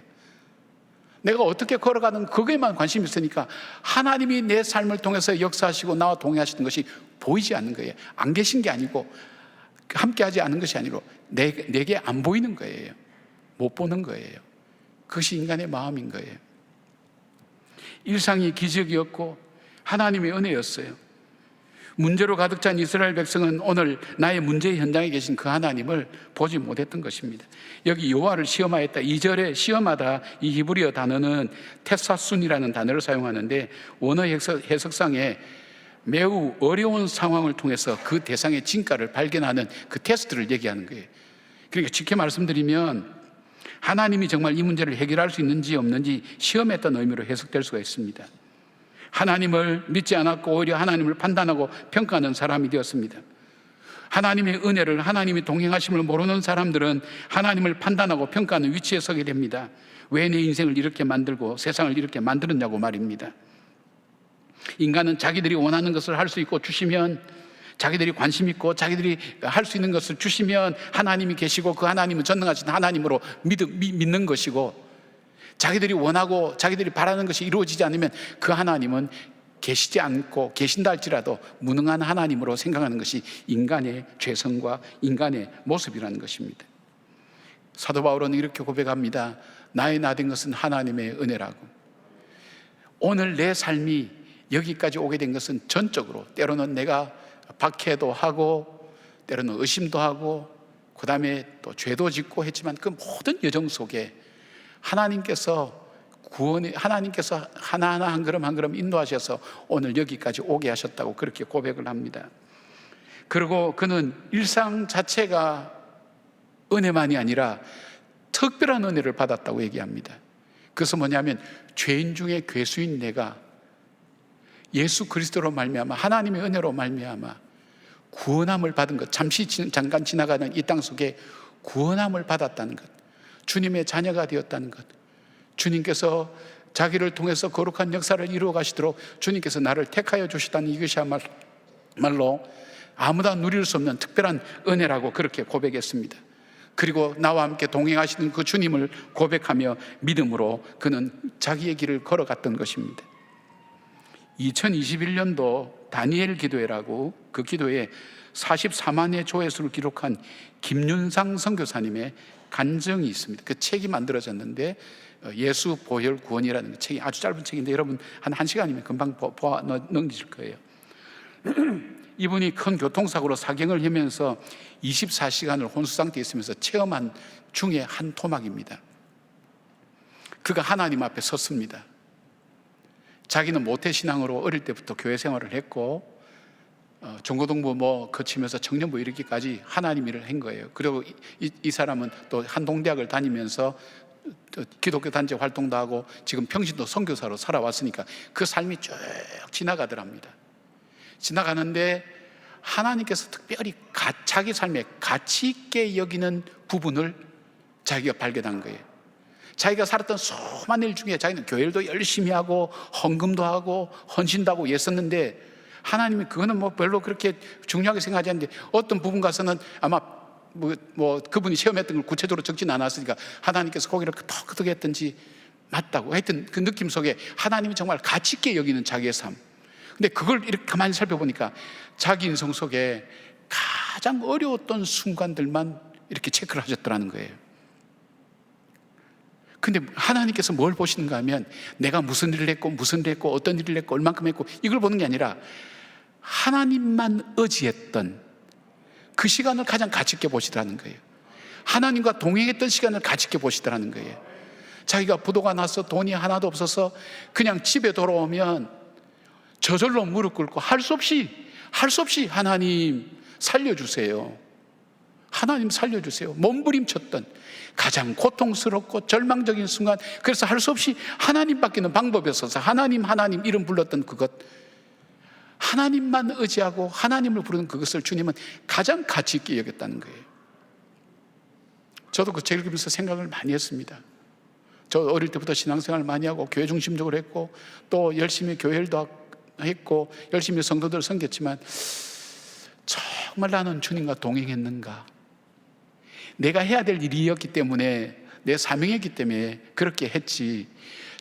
내가 어떻게 걸어가는 그거에만 관심이 있으니까 하나님이 내 삶을 통해서 역사하시고 나와 동행하시는 것이 보이지 않는 거예요. 안 계신 게 아니고 함께하지 않은 것이 아니고 내게 안 보이는 거예요. 못 보는 거예요. 그것이 인간의 마음인 거예요. 일상이 기적이었고 하나님의 은혜였어요. 문제로 가득 찬 이스라엘 백성은 오늘 나의 문제의 현장에 계신 그 하나님을 보지 못했던 것입니다. 여기 여호와를 시험하였다 2절에 시험하다, 이 히브리어 단어는 테사순이라는 단어를 사용하는데 원어 해석상에 매우 어려운 상황을 통해서 그 대상의 진가를 발견하는 그 테스트를 얘기하는 거예요. 그러니까 쉽게 말씀드리면 하나님이 정말 이 문제를 해결할 수 있는지 없는지 시험했던 의미로 해석될 수가 있습니다. 하나님을 믿지 않았고 오히려 하나님을 판단하고 평가하는 사람이 되었습니다. 하나님의 은혜를, 하나님이 동행하심을 모르는 사람들은 하나님을 판단하고 평가하는 위치에 서게 됩니다. 왜 내 인생을 이렇게 만들고 세상을 이렇게 만들었냐고 말입니다. 인간은 자기들이 원하는 것을 할 수 있고 주시면, 자기들이 관심 있고 자기들이 할 수 있는 것을 주시면 하나님이 계시고 그 하나님은 전능하신 하나님으로 믿는 것이고, 자기들이 원하고 자기들이 바라는 것이 이루어지지 않으면 그 하나님은 계시지 않고 계신다 할지라도 무능한 하나님으로 생각하는 것이 인간의 죄성과 인간의 모습이라는 것입니다. 사도 바울은 이렇게 고백합니다. 나의 나 된 것은 하나님의 은혜라고. 오늘 내 삶이 여기까지 오게 된 것은 전적으로, 때로는 내가 박해도 하고 때로는 의심도 하고 그 다음에 또 죄도 짓고 했지만 그 모든 여정 속에 하나님께서 하나하나 한 걸음 한 걸음 인도하셔서 오늘 여기까지 오게 하셨다고 그렇게 고백을 합니다. 그리고 그는 일상 자체가 은혜만이 아니라 특별한 은혜를 받았다고 얘기합니다. 그것은 뭐냐면 죄인 중에 괴수인 내가 예수 그리스도로 말미암아 하나님의 은혜로 말미암아 구원함을 받은 것, 잠깐 지나가는 이 땅 속에 구원함을 받았다는 것, 주님의 자녀가 되었다는 것, 주님께서 자기를 통해서 거룩한 역사를 이루어 가시도록 주님께서 나를 택하여 주시다는 이것이야말로 아무나 누릴 수 없는 특별한 은혜라고 그렇게 고백했습니다. 그리고 나와 함께 동행하시는 그 주님을 고백하며 믿음으로 그는 자기의 길을 걸어갔던 것입니다. 2021년도 다니엘 기도회라고, 그 기도회에 44만의 조회수를 기록한 김윤상 선교사님의 간증이 있습니다. 그 책이 만들어졌는데 예수 보혈 구원이라는 책이 아주 짧은 책인데 여러분 한 1시간이면 금방 보아 넘기실 거예요. 이분이 큰 교통사고로 사경을 헤매면서 24시간을 혼수 상태에 있으면서 체험한 중에 한 토막입니다. 그가 하나님 앞에 섰습니다. 자기는 모태신앙으로 어릴 때부터 교회 생활을 했고 중고등부 거치면서 청년부 이르기까지 하나님 일을 한 거예요. 그리고 이 사람은 또 한동대학을 다니면서 기독교 단체 활동도 하고 지금 평신도 선교사로 살아왔으니까 그 삶이 쭉 지나가더랍니다. 지나가는데 하나님께서 특별히 자기 삶에 가치 있게 여기는 부분을 자기가 발견한 거예요. 자기가 살았던 수많은 일 중에 자기는 교회도 열심히 하고 헌금도 하고 헌신도 하고 애썼는데 하나님이 그거는 별로 그렇게 중요하게 생각하지 않는데 어떤 부분 가서는 아마 그분이 체험했던 걸 구체적으로 적진 않았으니까 하나님께서 거기를 끄덕끄덕 했던지 맞다고 하여튼 그 느낌 속에 하나님이 정말 가치 있게 여기는 자기의 삶. 근데 그걸 이렇게 가만히 살펴보니까 자기 인생 속에 가장 어려웠던 순간들만 이렇게 체크를 하셨더라는 거예요. 근데 하나님께서 뭘 보시는가 하면 내가 무슨 일을 했고 무슨 일을 했고 어떤 일을 했고 얼만큼 했고 이걸 보는 게 아니라 하나님만 의지했던 그 시간을 가장 가치 있게 보시더라는 거예요. 하나님과 동행했던 시간을 가치 있게 보시더라는 거예요. 자기가 부도가 나서 돈이 하나도 없어서 그냥 집에 돌아오면 저절로 무릎 꿇고 할 수 없이 하나님 살려주세요. 하나님 살려주세요. 몸부림쳤던 가장 고통스럽고 절망적인 순간, 그래서 할 수 없이 하나님밖에는 방법이 없어서 하나님 이름 불렀던 그것, 하나님만 의지하고 하나님을 부르는 그것을 주님은 가장 가치 있게 여겼다는 거예요. 저도 그 책을 읽으면서 생각을 많이 했습니다. 저 어릴 때부터 신앙생활 많이 하고 교회 중심적으로 했고 또 열심히 교회일도 했고 열심히 성도들 섬겼지만 정말 나는 주님과 동행했는가? 내가 해야 될 일이었기 때문에 내 사명이었기 때문에 그렇게 했지,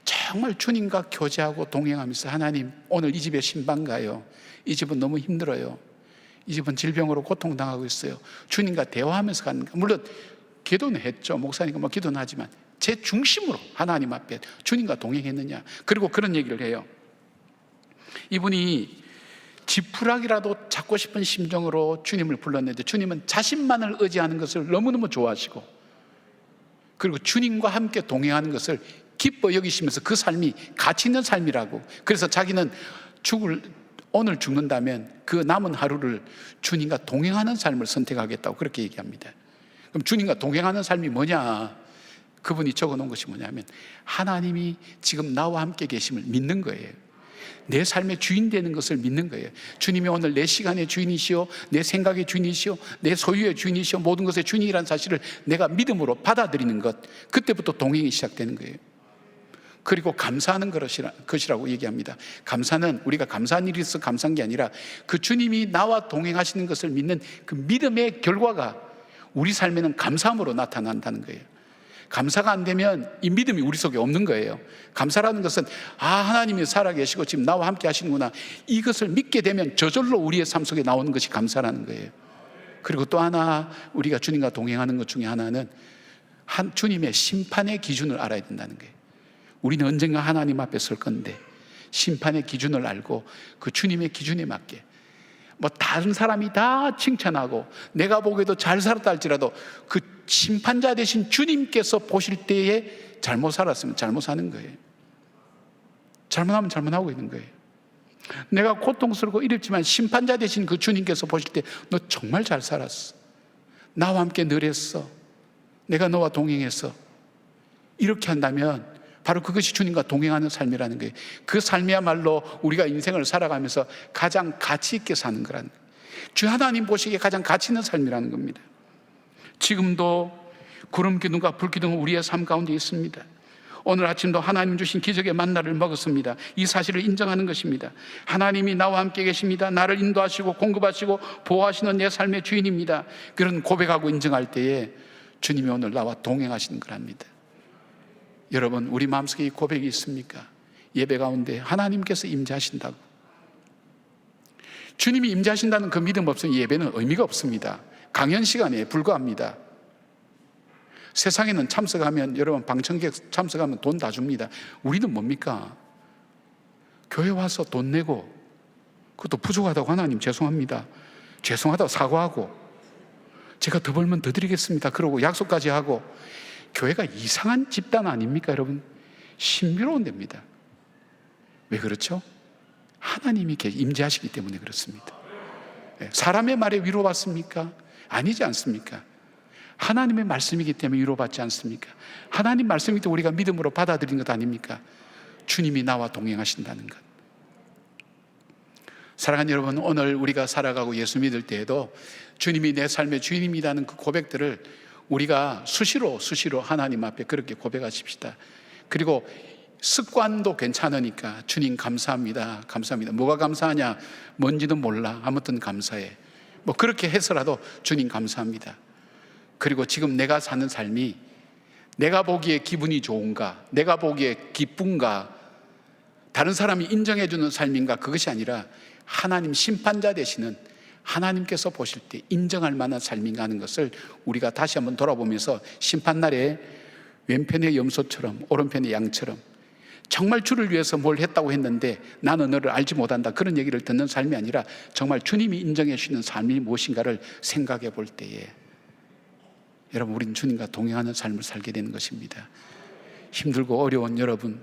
정말 주님과 교제하고 동행하면서 하나님 오늘 이 집에 신방 가요, 이 집은 너무 힘들어요, 이 집은 질병으로 고통당하고 있어요, 주님과 대화하면서 가는가? 물론 기도는 했죠. 목사님과 뭐 기도는 하지만 제 중심으로 하나님 앞에 주님과 동행했느냐? 그리고 그런 얘기를 해요. 이분이 지푸라기라도 잡고 싶은 심정으로 주님을 불렀는데 주님은 자신만을 의지하는 것을 너무너무 좋아하시고 그리고 주님과 함께 동행하는 것을 기뻐 여기시면서 그 삶이 가치 있는 삶이라고, 그래서 자기는 오늘 죽는다면 그 남은 하루를 주님과 동행하는 삶을 선택하겠다고 그렇게 얘기합니다. 그럼 주님과 동행하는 삶이 뭐냐? 그분이 적어놓은 것이 뭐냐면 하나님이 지금 나와 함께 계심을 믿는 거예요. 내 삶의 주인 되는 것을 믿는 거예요. 주님이 오늘 내 시간의 주인이시오, 내 생각의 주인이시오, 내 소유의 주인이시오, 모든 것의 주인이라는 사실을 내가 믿음으로 받아들이는 것, 그때부터 동행이 시작되는 거예요. 그리고 감사하는 것이라고 얘기합니다. 감사는 우리가 감사한 일이 있어 감사한 게 아니라 그 주님이 나와 동행하시는 것을 믿는 그 믿음의 결과가 우리 삶에는 감사함으로 나타난다는 거예요. 감사가 안 되면 이 믿음이 우리 속에 없는 거예요. 감사라는 것은 하나님이 살아계시고 지금 나와 함께 하시는구나, 이것을 믿게 되면 저절로 우리의 삶 속에 나오는 것이 감사라는 거예요. 그리고 또 하나 우리가 주님과 동행하는 것 중에 하나는 주님의 심판의 기준을 알아야 된다는 거예요. 우리는 언젠가 하나님 앞에 설 건데 심판의 기준을 알고 그 주님의 기준에 맞게, 뭐 다른 사람이 다 칭찬하고 내가 보기에도 잘 살았다 할지라도 그 심판자 되신 주님께서 보실 때에 잘못 살았으면 잘못 사는 거예요. 잘못하면 잘못하고 있는 거예요. 내가 고통스럽고 이랬지만 심판자 되신 그 주님께서 보실 때 너 정말 잘 살았어, 나와 함께 늘 했어, 내가 너와 동행했어, 이렇게 한다면 바로 그것이 주님과 동행하는 삶이라는 거예요. 그 삶이야말로 우리가 인생을 살아가면서 가장 가치 있게 사는 거라는 거예요. 주 하나님 보시기에 가장 가치 있는 삶이라는 겁니다. 지금도 구름 기둥과 불 기둥은 우리의 삶 가운데 있습니다. 오늘 아침도 하나님 주신 기적의 만나를 먹었습니다. 이 사실을 인정하는 것입니다. 하나님이 나와 함께 계십니다. 나를 인도하시고 공급하시고 보호하시는 내 삶의 주인입니다. 그런 고백하고 인정할 때에 주님이 오늘 나와 동행하시는 거랍니다. 여러분, 우리 마음속에 이 고백이 있습니까? 예배 가운데 하나님께서 임재하신다고, 주님이 임재하신다는 그 믿음 없으면 예배는 의미가 없습니다. 강연 시간에 불과합니다. 세상에는 참석하면, 여러분 방청객 참석하면 돈 다 줍니다. 우리는 뭡니까? 교회 와서 돈 내고, 그것도 부족하다고 하나님 죄송합니다, 죄송하다고 사과하고, 제가 더 벌면 더 드리겠습니다 그러고 약속까지 하고, 교회가 이상한 집단 아닙니까 여러분? 신비로운 데입니다. 왜 그렇죠? 하나님이 임재하시기 때문에 그렇습니다. 사람의 말에 위로받습니까? 아니지 않습니까? 하나님의 말씀이기 때문에 위로받지 않습니까? 하나님 말씀이기 때문에 우리가 믿음으로 받아들이는 것 아닙니까? 주님이 나와 동행하신다는 것. 사랑하는 여러분, 오늘 우리가 살아가고 예수 믿을 때에도 주님이 내 삶의 주인입니다는 그 고백들을 우리가 수시로 하나님 앞에 그렇게 고백하십시다. 그리고 습관도 괜찮으니까 주님 감사합니다, 감사합니다. 뭐가 감사하냐? 뭔지는 몰라, 아무튼 감사해. 뭐 그렇게 해서라도 주님 감사합니다. 그리고 지금 내가 사는 삶이 내가 보기에 기분이 좋은가, 내가 보기에 기쁜가, 다른 사람이 인정해주는 삶인가, 그것이 아니라 하나님 심판자 되시는 하나님께서 보실 때 인정할 만한 삶인가 하는 것을 우리가 다시 한번 돌아보면서 심판날에 왼편의 염소처럼 오른편의 양처럼 정말 주를 위해서 뭘 했다고 했는데 나는 너를 알지 못한다, 그런 얘기를 듣는 삶이 아니라 정말 주님이 인정해 주시는 삶이 무엇인가를 생각해 볼 때에 여러분, 우리는 주님과 동행하는 삶을 살게 되는 것입니다. 힘들고 어려운 여러분,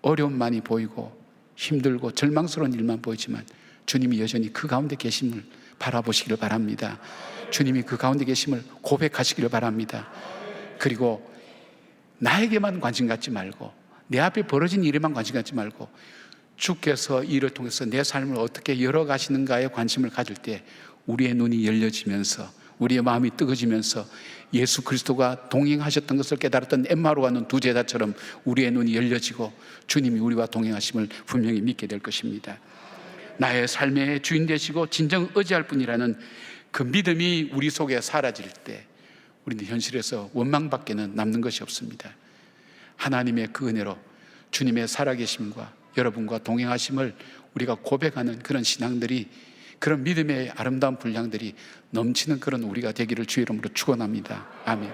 어려움만이 보이고 힘들고 절망스러운 일만 보이지만 주님이 여전히 그 가운데 계심을 바라보시기를 바랍니다. 주님이 그 가운데 계심을 고백하시기를 바랍니다. 그리고 나에게만 관심 갖지 말고, 내 앞에 벌어진 일에만 관심 갖지 말고 주께서 이 일을 통해서 내 삶을 어떻게 열어가시는가에 관심을 가질 때 우리의 눈이 열려지면서 우리의 마음이 뜨거지면서 예수 그리스도가 동행하셨던 것을 깨달았던 엠마오로 가는 두 제자처럼 우리의 눈이 열려지고 주님이 우리와 동행하심을 분명히 믿게 될 것입니다. 나의 삶의 주인 되시고 진정 의지할 분이라는 그 믿음이 우리 속에 사라질 때 우리는 현실에서 원망밖에는 남는 것이 없습니다. 하나님의 그 은혜로 주님의 살아계심과 여러분과 동행하심을 우리가 고백하는 그런 신앙들이, 그런 믿음의 아름다운 분량들이 넘치는 그런 우리가 되기를 주의 이름으로 축원합니다. 아멘.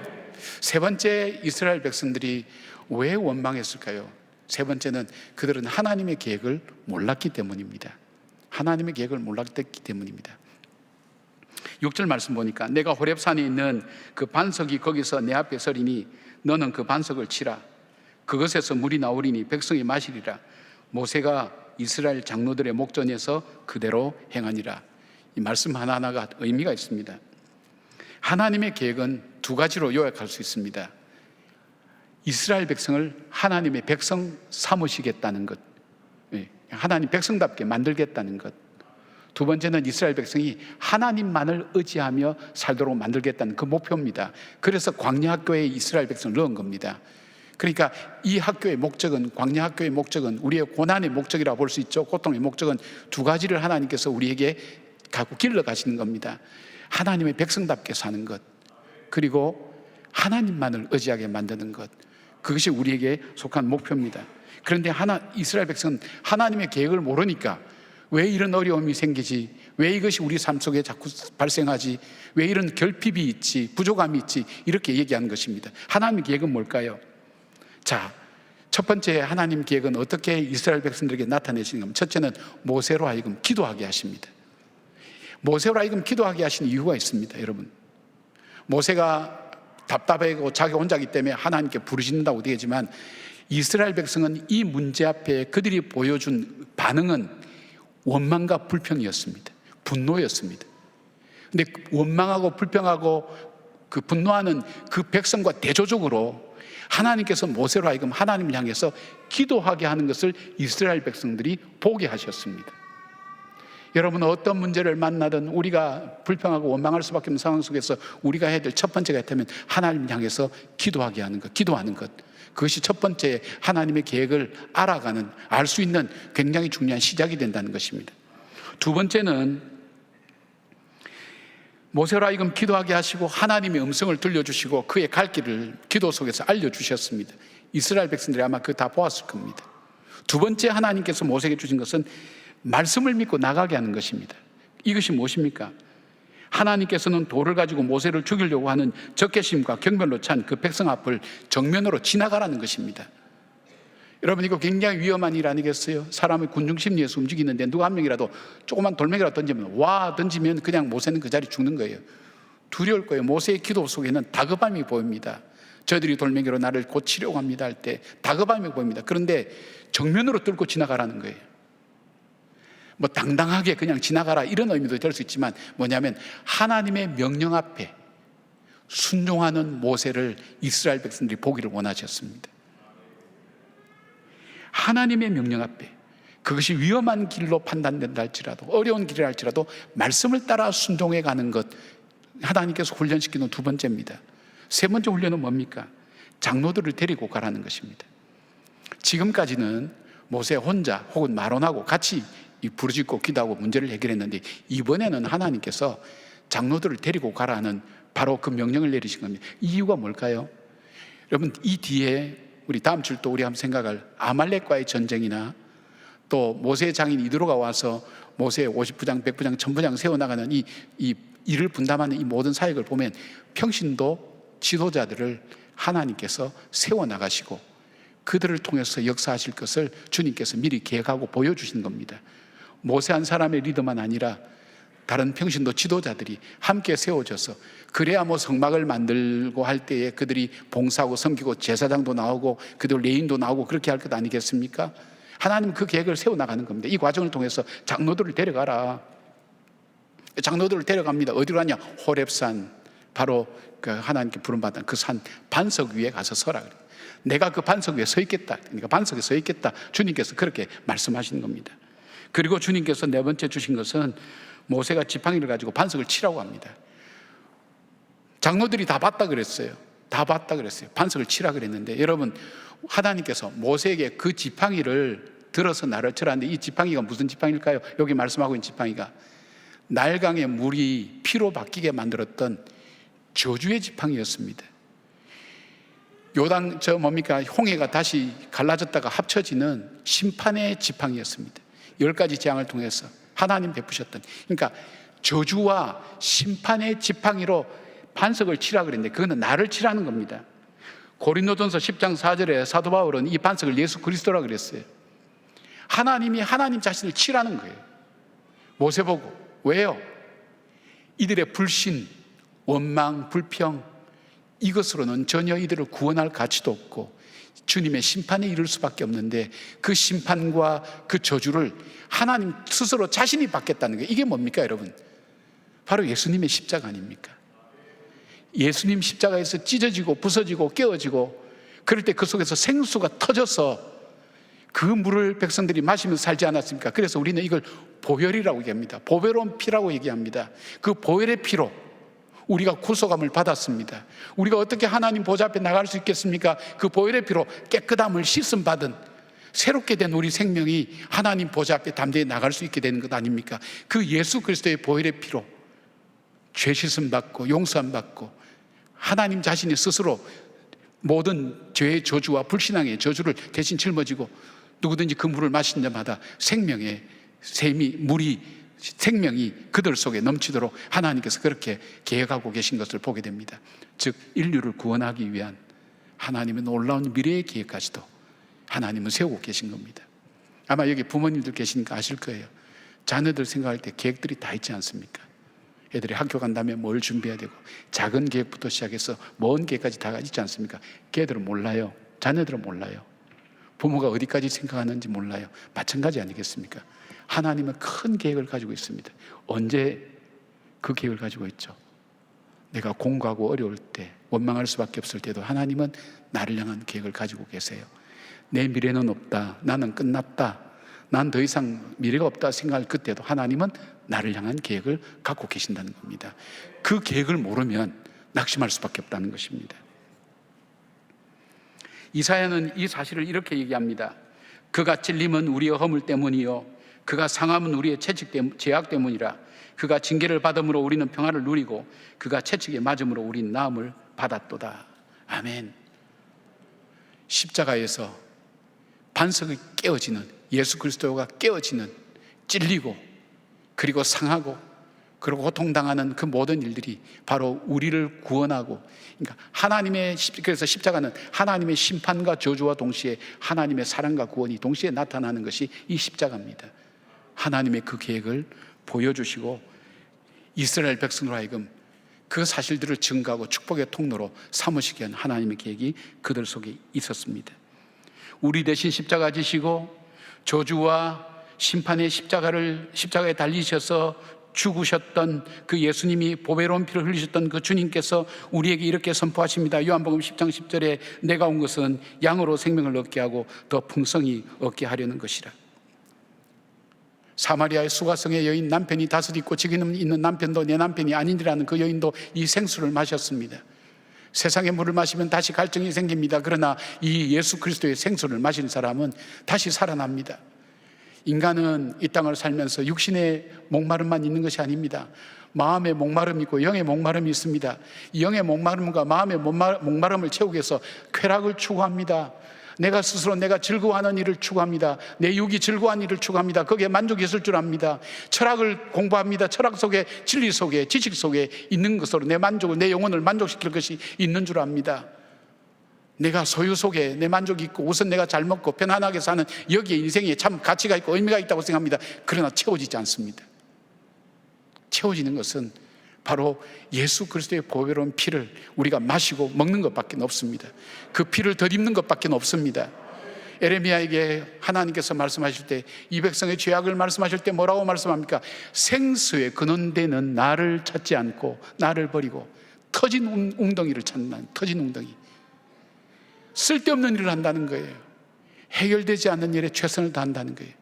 세 번째, 이스라엘 백성들이 왜 원망했을까요? 세 번째는 그들은 하나님의 계획을 몰랐기 때문입니다. 하나님의 계획을 몰랐기 때문입니다. 6절 말씀 보니까 내가 호렙산에 있는 그 반석이 거기서 내 앞에 서리니 너는 그 반석을 치라. 그것에서 물이 나오리니 백성이 마시리라. 모세가 이스라엘 장로들의 목전에서 그대로 행하니라. 이 말씀 하나하나가 의미가 있습니다. 하나님의 계획은 두 가지로 요약할 수 있습니다. 이스라엘 백성을 하나님의 백성 삼으시겠다는 것, 하나님 백성답게 만들겠다는 것. 두 번째는 이스라엘 백성이 하나님만을 의지하며 살도록 만들겠다는 그 목표입니다. 그래서 광야 학교에 이스라엘 백성을 넣은 겁니다. 그러니까 이 학교의 목적은, 광야 학교의 목적은 우리의 고난의 목적이라고 볼 수 있죠. 고통의 목적은 두 가지를 하나님께서 우리에게 갖고 길러 가시는 겁니다. 하나님의 백성답게 사는 것, 그리고 하나님만을 의지하게 만드는 것. 그것이 우리에게 속한 목표입니다. 그런데 이스라엘 백성은 하나님의 계획을 모르니까 왜 이런 어려움이 생기지? 왜 이것이 우리 삶 속에 자꾸 발생하지? 왜 이런 결핍이 있지? 부족함이 있지? 이렇게 얘기하는 것입니다. 하나님의 계획은 뭘까요? 자, 첫 번째 하나님 계획은 어떻게 이스라엘 백성들에게 나타내시는가 하면, 첫째는 모세로 하여금 기도하게 하십니다. 모세로 하여금 기도하게 하신 이유가 있습니다. 여러분, 모세가 답답하고 자기 혼자기 때문에 하나님께 부르짖는다고 되지만 이스라엘 백성은 이 문제 앞에 그들이 보여준 반응은 원망과 불평이었습니다. 분노였습니다. 근데 원망하고 불평하고 그 분노하는 그 백성과 대조적으로 하나님께서 모세로 하여금 하나님을 향해서 기도하게 하는 것을 이스라엘 백성들이 보게 하셨습니다. 여러분, 어떤 문제를 만나든 우리가 불평하고 원망할 수밖에 없는 상황 속에서 우리가 해야 될 첫 번째가 있다면 하나님을 향해서 기도하게 하는 것, 기도하는 것. 그것이 첫 번째 하나님의 계획을 알아가는, 알 수 있는 굉장히 중요한 시작이 된다는 것입니다. 두 번째는 모세로 하여금 기도하게 하시고 하나님의 음성을 들려주시고 그의 갈 길을 기도 속에서 알려주셨습니다. 이스라엘 백성들이 아마 그거 다 보았을 겁니다. 두 번째 하나님께서 모세에게 주신 것은 말씀을 믿고 나가게 하는 것입니다. 이것이 무엇입니까? 하나님께서는 돌을 가지고 모세를 죽이려고 하는 적개심과 경멸로 찬 그 백성 앞을 정면으로 지나가라는 것입니다. 여러분, 이거 굉장히 위험한 일 아니겠어요? 사람의 군중심리에서 움직이는데 누가 한 명이라도 조그만 돌멩이라도 던지면 던지면 그냥 모세는 그 자리 죽는 거예요. 두려울 거예요. 모세의 기도 속에는 다급함이 보입니다. 저들이 돌멩이로 나를 고치려고 합니다 할 때 다급함이 보입니다. 그런데 정면으로 뚫고 지나가라는 거예요. 뭐 당당하게 그냥 지나가라 이런 의미도 될 수 있지만 뭐냐면 하나님의 명령 앞에 순종하는 모세를 이스라엘 백성들이 보기를 원하셨습니다. 하나님의 명령 앞에, 그것이 위험한 길로 판단된다 할지라도, 어려운 길이라 할지라도 말씀을 따라 순종해 가는 것, 하나님께서 훈련시키는 두 번째입니다. 세 번째 훈련은 뭡니까? 장로들을 데리고 가라는 것입니다. 지금까지는 모세 혼자 혹은 마론하고 같이 부르짖고 기도하고 문제를 해결했는데, 이번에는 하나님께서 장로들을 데리고 가라는 바로 그 명령을 내리신 겁니다. 이유가 뭘까요? 여러분, 이 뒤에 우리 다음 주 또 우리 한번 생각할 아말렉과의 전쟁이나 또 모세의 장인 이드로가 와서 모세의 50부장, 100부장, 1000부장 세워나가는 이 일을 분담하는 이 모든 사역을 보면 평신도 지도자들을 하나님께서 세워나가시고 그들을 통해서 역사하실 것을 주님께서 미리 계획하고 보여주신 겁니다. 모세 한 사람의 리더만 아니라 다른 평신도 지도자들이 함께 세워져서, 그래야 뭐 성막을 만들고 할 때에 그들이 봉사하고 섬기고 제사장도 나오고 그들 레인도 나오고 그렇게 할 것 아니겠습니까? 하나님 그 계획을 세워나가는 겁니다. 이 과정을 통해서 장로들을 데려가라. 장로들을 데려갑니다. 어디로 가냐? 호렙산, 바로 그 하나님께 부름받은 그 산 반석 위에 가서 서라 그래요. 내가 그 반석 위에 서 있겠다. 그러니까 반석에 서 있겠다. 주님께서 그렇게 말씀하시는 겁니다. 그리고 주님께서 네 번째 주신 것은 모세가 지팡이를 가지고 반석을 치라고 합니다. 장로들이 다 봤다 그랬어요. 다 봤다 그랬어요. 반석을 치라 그랬는데, 여러분, 하나님께서 모세에게 그 지팡이를 들어서 나를 쳐라는데, 이 지팡이가 무슨 지팡이일까요? 여기 말씀하고 있는 지팡이가 날강의 물이 피로 바뀌게 만들었던 저주의 지팡이였습니다. 요단 뭡니까? 홍해가 다시 갈라졌다가 합쳐지는 심판의 지팡이였습니다. 10가지 재앙을 통해서 하나님 베푸셨던, 그러니까 저주와 심판의 지팡이로 반석을 치라 그랬는데, 그거는 나를 치라는 겁니다. 고린도전서 10장 4절에 사도 바울은 이 반석을 예수 그리스도라 그랬어요. 하나님이 하나님 자신을 치라는 거예요. 모세 보고. 왜요? 이들의 불신, 원망, 불평, 이것으로는 전혀 이들을 구원할 가치도 없고 주님의 심판에 이를 수밖에 없는데, 그 심판과 그 저주를 하나님 스스로 자신이 받겠다는 거예요. 이게 뭡니까 여러분? 바로 예수님의 십자가 아닙니까? 예수님 십자가에서 찢어지고 부서지고 깨어지고, 그럴 때 그 속에서 생수가 터져서 그 물을 백성들이 마시면서 살지 않았습니까? 그래서 우리는 이걸 보혈이라고 얘기합니다. 보배로운 피라고 얘기합니다. 그 보혈의 피로 우리가 구속함을 받았습니다. 우리가 어떻게 하나님 보좌 앞에 나갈 수 있겠습니까? 그 보혈의 피로 깨끗함을 씻음 받은 새롭게 된 우리 생명이 하나님 보좌 앞에 담대히 나갈 수 있게 되는 것 아닙니까? 그 예수 그리스도의 보혈의 피로 죄 씻음 받고 용서함 받고, 하나님 자신이 스스로 모든 죄의 저주와 불신앙의 저주를 대신 짊어지고, 누구든지 그 물을 마신 자마다 생명의 물이 생명이 그들 속에 넘치도록 하나님께서 그렇게 계획하고 계신 것을 보게 됩니다. 즉 인류를 구원하기 위한 하나님의 놀라운 미래의 계획까지도 하나님은 세우고 계신 겁니다. 아마 여기 부모님들 계시니까 아실 거예요. 자녀들 생각할 때 계획들이 다 있지 않습니까? 애들이 학교 간다면 뭘 준비해야 되고, 작은 계획부터 시작해서 먼 계획까지 다 있지 않습니까? 걔들은 몰라요. 자녀들은 몰라요. 부모가 어디까지 생각하는지 몰라요. 마찬가지 아니겠습니까? 하나님은 큰 계획을 가지고 있습니다. 언제 그 계획을 가지고 있죠? 내가 공고하고 어려울 때, 원망할 수밖에 없을 때도 하나님은 나를 향한 계획을 가지고 계세요. 내 미래는 없다, 나는 끝났다, 난 더 이상 미래가 없다 생각할 그때도 하나님은 나를 향한 계획을 갖고 계신다는 겁니다. 그 계획을 모르면 낙심할 수밖에 없다는 것입니다. 이사야는 이 사실을 이렇게 얘기합니다. 그가 찔림은 우리의 허물 때문이요, 그가 상함은 우리의 죄악 때문이라. 그가 징계를 받음으로 우리는 평화를 누리고 그가 채찍에 맞음으로 우리는 나음을 받았도다. 아멘. 십자가에서 반석이 깨어지는, 예수 그리스도가 깨어지는, 찔리고 그리고 상하고 그리고 고통당하는 그 모든 일들이 바로 우리를 구원하고, 그러니까 그래서 십자가는 하나님의 심판과 저주와 동시에 하나님의 사랑과 구원이 동시에 나타나는 것이 이 십자가입니다. 하나님의 그 계획을 보여주시고 이스라엘 백성으로 하여금 그 사실들을 증거하고 축복의 통로로 삼으시게 한 하나님의 계획이 그들 속에 있었습니다. 우리 대신 십자가 지시고 저주와 심판의 십자가에 달리셔서 죽으셨던 그 예수님이 보배로운 피를 흘리셨던 그 주님께서 우리에게 이렇게 선포하십니다. 요한복음 10장 10절에 내가 온 것은 양으로 생명을 얻게 하고 더 풍성히 얻게 하려는 것이라. 사마리아의 수가성의 여인, 남편이 5 있고 지금 있는 남편도 내 남편이 아니라는 그 여인도 이 생수를 마셨습니다. 세상의 물을 마시면 다시 갈증이 생깁니다. 그러나 이 예수 그리스도의 생수를 마시는 사람은 다시 살아납니다. 인간은 이 땅을 살면서 육신의 목마름만 있는 것이 아닙니다. 마음의 목마름이 있고 영의 목마름이 있습니다. 이 영의 목마름과 마음의 목마름을 채우기 위해서 쾌락을 추구합니다. 내가 스스로 내가 즐거워하는 일을 추구합니다. 내 육이 즐거워하는 일을 추구합니다. 거기에 만족이 있을 줄 압니다. 철학을 공부합니다. 철학 속에, 진리 속에, 지식 속에 있는 것으로 내 만족을, 내 영혼을 만족시킬 것이 있는 줄 압니다. 내가 소유 속에 내 만족이 있고 우선 내가 잘 먹고 편안하게 사는 여기에 인생에 참 가치가 있고 의미가 있다고 생각합니다. 그러나 채워지지 않습니다. 채워지는 것은 바로 예수 그리스도의 보배로운 피를 우리가 마시고 먹는 것밖에 없습니다. 그 피를 덧입는 것밖에 없습니다. 에레미야에게 하나님께서 말씀하실 때, 이 백성의 죄악을 말씀하실 때 뭐라고 말씀합니까? 생수의 근원되는 나를 찾지 않고 나를 버리고 터진 웅덩이를 찾는, 터진 웅덩이, 쓸데없는 일을 한다는 거예요. 해결되지 않는 일에 최선을 다한다는 거예요.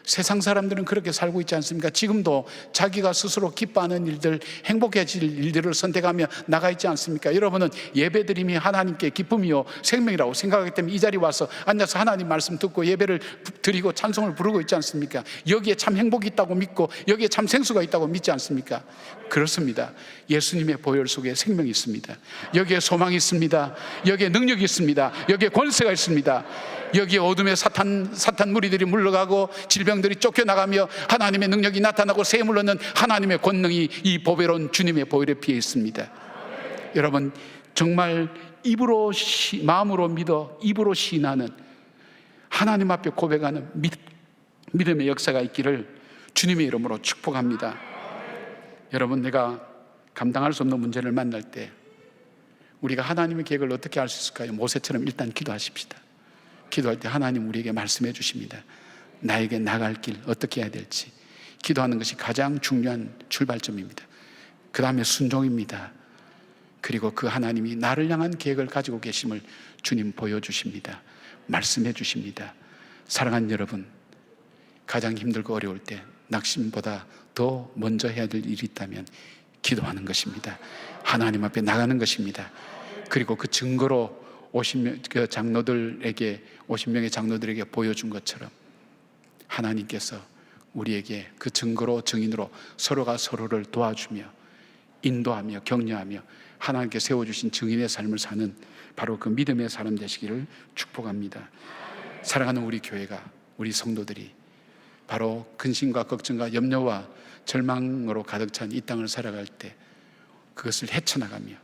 세상 사람들은 그렇게 살고 있지 않습니까? 지금도 자기가 스스로 기뻐하는 일들, 행복해질 일들을 선택하며 나가 있지 않습니까? 여러분은 예배드림이 하나님께 기쁨이요 생명이라고 생각하기 때문에 이 자리에 와서 앉아서 하나님 말씀 듣고 예배를 드리고 찬송을 부르고 있지 않습니까? 여기에 참 행복이 있다고 믿고 여기에 참 생수가 있다고 믿지 않습니까? 그렇습니다. 예수님의 보혈 속에 생명이 있습니다. 여기에 소망이 있습니다. 여기에 능력이 있습니다. 여기에 권세가 있습니다. 여기에 어둠의 사탄 무리들이 물러가고 질병들이 쫓겨나가며 하나님의 능력이 나타나고 샘을 얻는 하나님의 권능이 이 보배로운 주님의 보혈의 피에 있습니다. 여러분, 정말 마음으로 믿어 입으로 시인하는, 하나님 앞에 고백하는 믿음의 역사가 있기를 주님의 이름으로 축복합니다. 여러분, 내가 감당할 수 없는 문제를 만날 때 우리가 하나님의 계획을 어떻게 할 수 있을까요? 모세처럼 일단 기도하십시다. 기도할 때 하나님 우리에게 말씀해 주십니다. 나에게 나갈 길 어떻게 해야 될지. 기도하는 것이 가장 중요한 출발점입니다. 그 다음에 순종입니다. 그리고 그 하나님이 나를 향한 계획을 가지고 계심을 주님 보여주십니다. 말씀해 주십니다. 사랑하는 여러분, 가장 힘들고 어려울 때 낙심보다 더 먼저 해야 될 일이 있다면 기도하는 것입니다. 하나님 앞에 나가는 것입니다. 그리고 그 증거로 50명의 장로들에게 보여준 것처럼 하나님께서 우리에게 그 증거로, 증인으로 서로가 서로를 도와주며 인도하며 격려하며 하나님께 세워주신 증인의 삶을 사는 바로 그 믿음의 사람 되시기를 축복합니다. 사랑하는 우리 교회가, 우리 성도들이 바로 근심과 걱정과 염려와 절망으로 가득 찬 이 땅을 살아갈 때 그것을 헤쳐나가며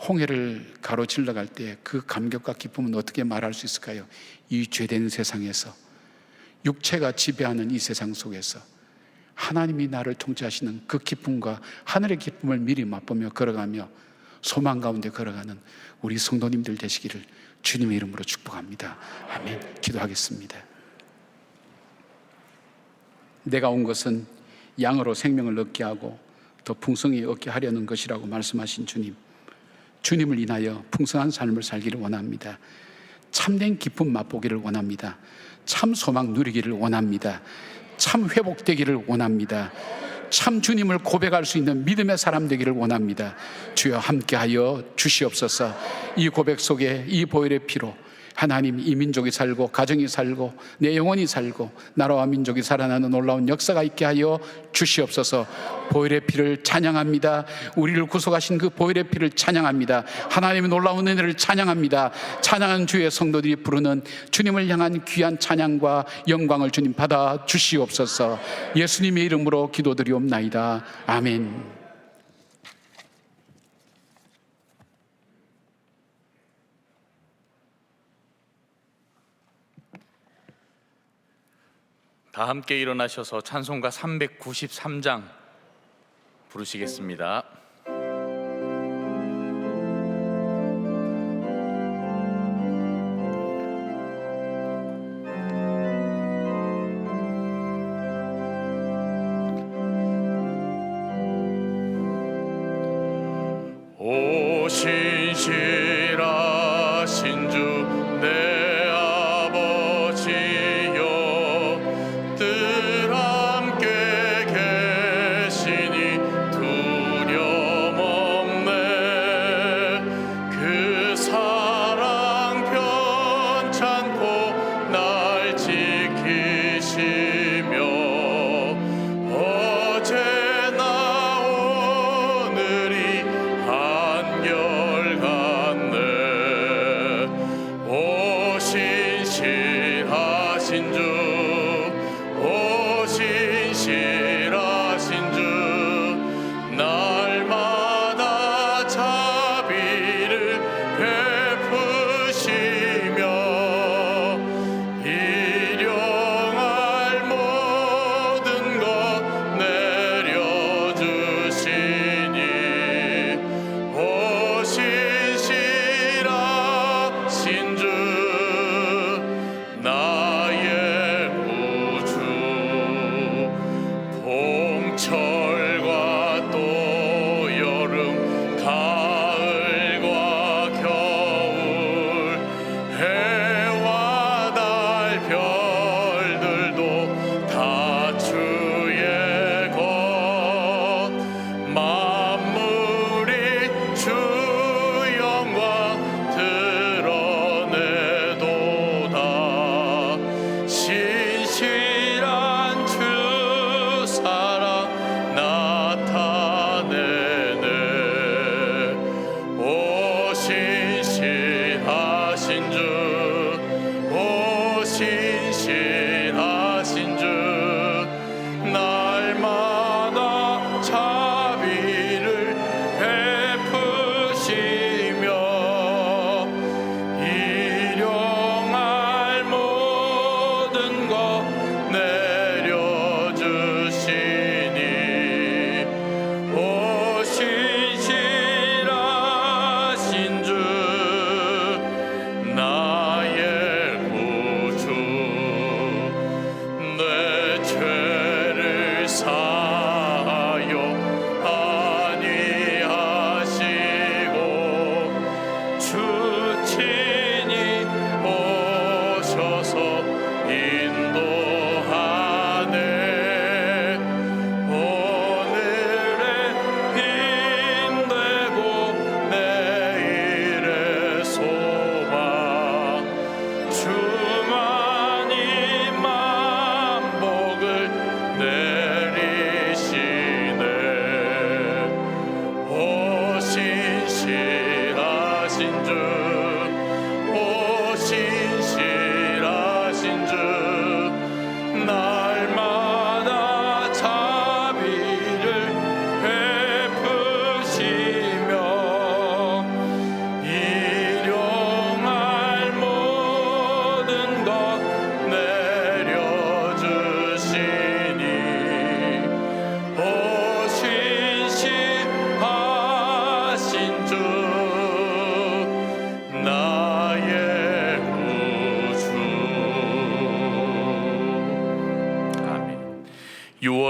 홍해를 가로질러 갈 때 그 감격과 기쁨은 어떻게 말할 수 있을까요? 이 죄된 세상에서, 육체가 지배하는 이 세상 속에서 하나님이 나를 통치하시는 그 기쁨과 하늘의 기쁨을 미리 맛보며 걸어가며 소망 가운데 걸어가는 우리 성도님들 되시기를 주님의 이름으로 축복합니다. 아멘. 기도하겠습니다. 내가 온 것은 양으로 생명을 얻게 하고 더 풍성히 얻게 하려는 것이라고 말씀하신 주님, 주님을 인하여 풍성한 삶을 살기를 원합니다. 참된 기쁨 맛보기를 원합니다. 참 소망 누리기를 원합니다. 참 회복되기를 원합니다. 참 주님을 고백할 수 있는 믿음의 사람 되기를 원합니다. 주여 함께하여 주시옵소서. 이 고백 속에 이 보혈의 피로 하나님, 이 민족이 살고 가정이 살고 내 영혼이 살고 나라와 민족이 살아나는 놀라운 역사가 있게 하여 주시옵소서. 보혈의 피를 찬양합니다. 우리를 구속하신 그 보혈의 피를 찬양합니다. 하나님의 놀라운 은혜를 찬양합니다. 찬양하는 주의 성도들이 부르는 주님을 향한 귀한 찬양과 영광을 주님 받아 주시옵소서. 예수님의 이름으로 기도드리옵나이다. 아멘. 다 함께 일어나셔서 찬송가 393장 부르시겠습니다. 오 신실하신 주 내 아버지여, 늘 함께 계시니 두려움 없네. 그 사랑 편찮고 날 지키시며 어제나 오늘이 한결같네.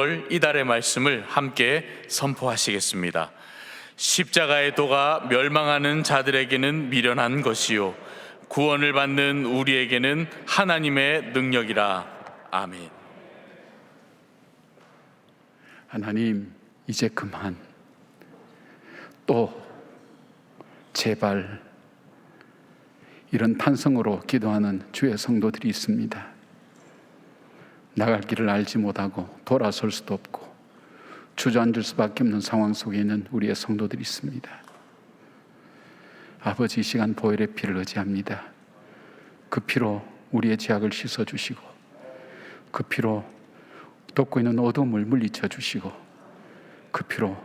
6월 이달의 말씀을 함께 선포하시겠습니다. 십자가의 도가 멸망하는 자들에게는 미련한 것이요 구원을 받는 우리에게는 하나님의 능력이라. 아멘. 하나님, 이제 그만, 또 제발, 이런 탄성으로 기도하는 주의 성도들이 있습니다. 나갈 길을 알지 못하고 돌아설 수도 없고 주저앉을 수밖에 없는 상황 속에 있는 우리의 성도들이 있습니다. 아버지, 이 시간 보혈의 피를 의지합니다. 그 피로 우리의 죄악을 씻어주시고 그 피로 덮고 있는 어둠을 물리쳐 주시고 그 피로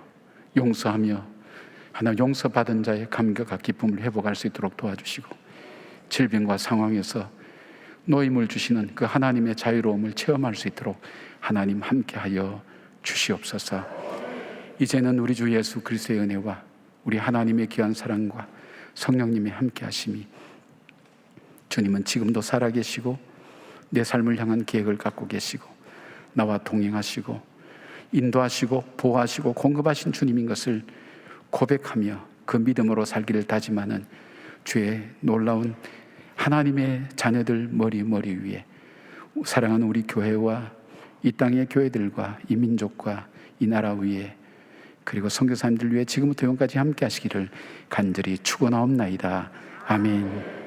용서하며 하나님 용서받은 자의 감격과 기쁨을 회복할 수 있도록 도와주시고 질병과 상황에서 노임을 주시는 그 하나님의 자유로움을 체험할 수 있도록 하나님 함께하여 주시옵소서. 이제는 우리 주 예수 그리스도의 은혜와 우리 하나님의 귀한 사랑과 성령님의 함께하심이, 주님은 지금도 살아계시고 내 삶을 향한 계획을 갖고 계시고 나와 동행하시고 인도하시고 보호하시고 공급하신 주님인 것을 고백하며 그 믿음으로 살기를 다짐하는 주의 놀라운 하나님의 자녀들 머리 위에 사랑하는 우리 교회와 이 땅의 교회들과 이 민족과 이 나라 위에 그리고 선교사님들 위해 지금부터 영까지 함께 하시기를 간절히 축원하옵나이다. 아멘.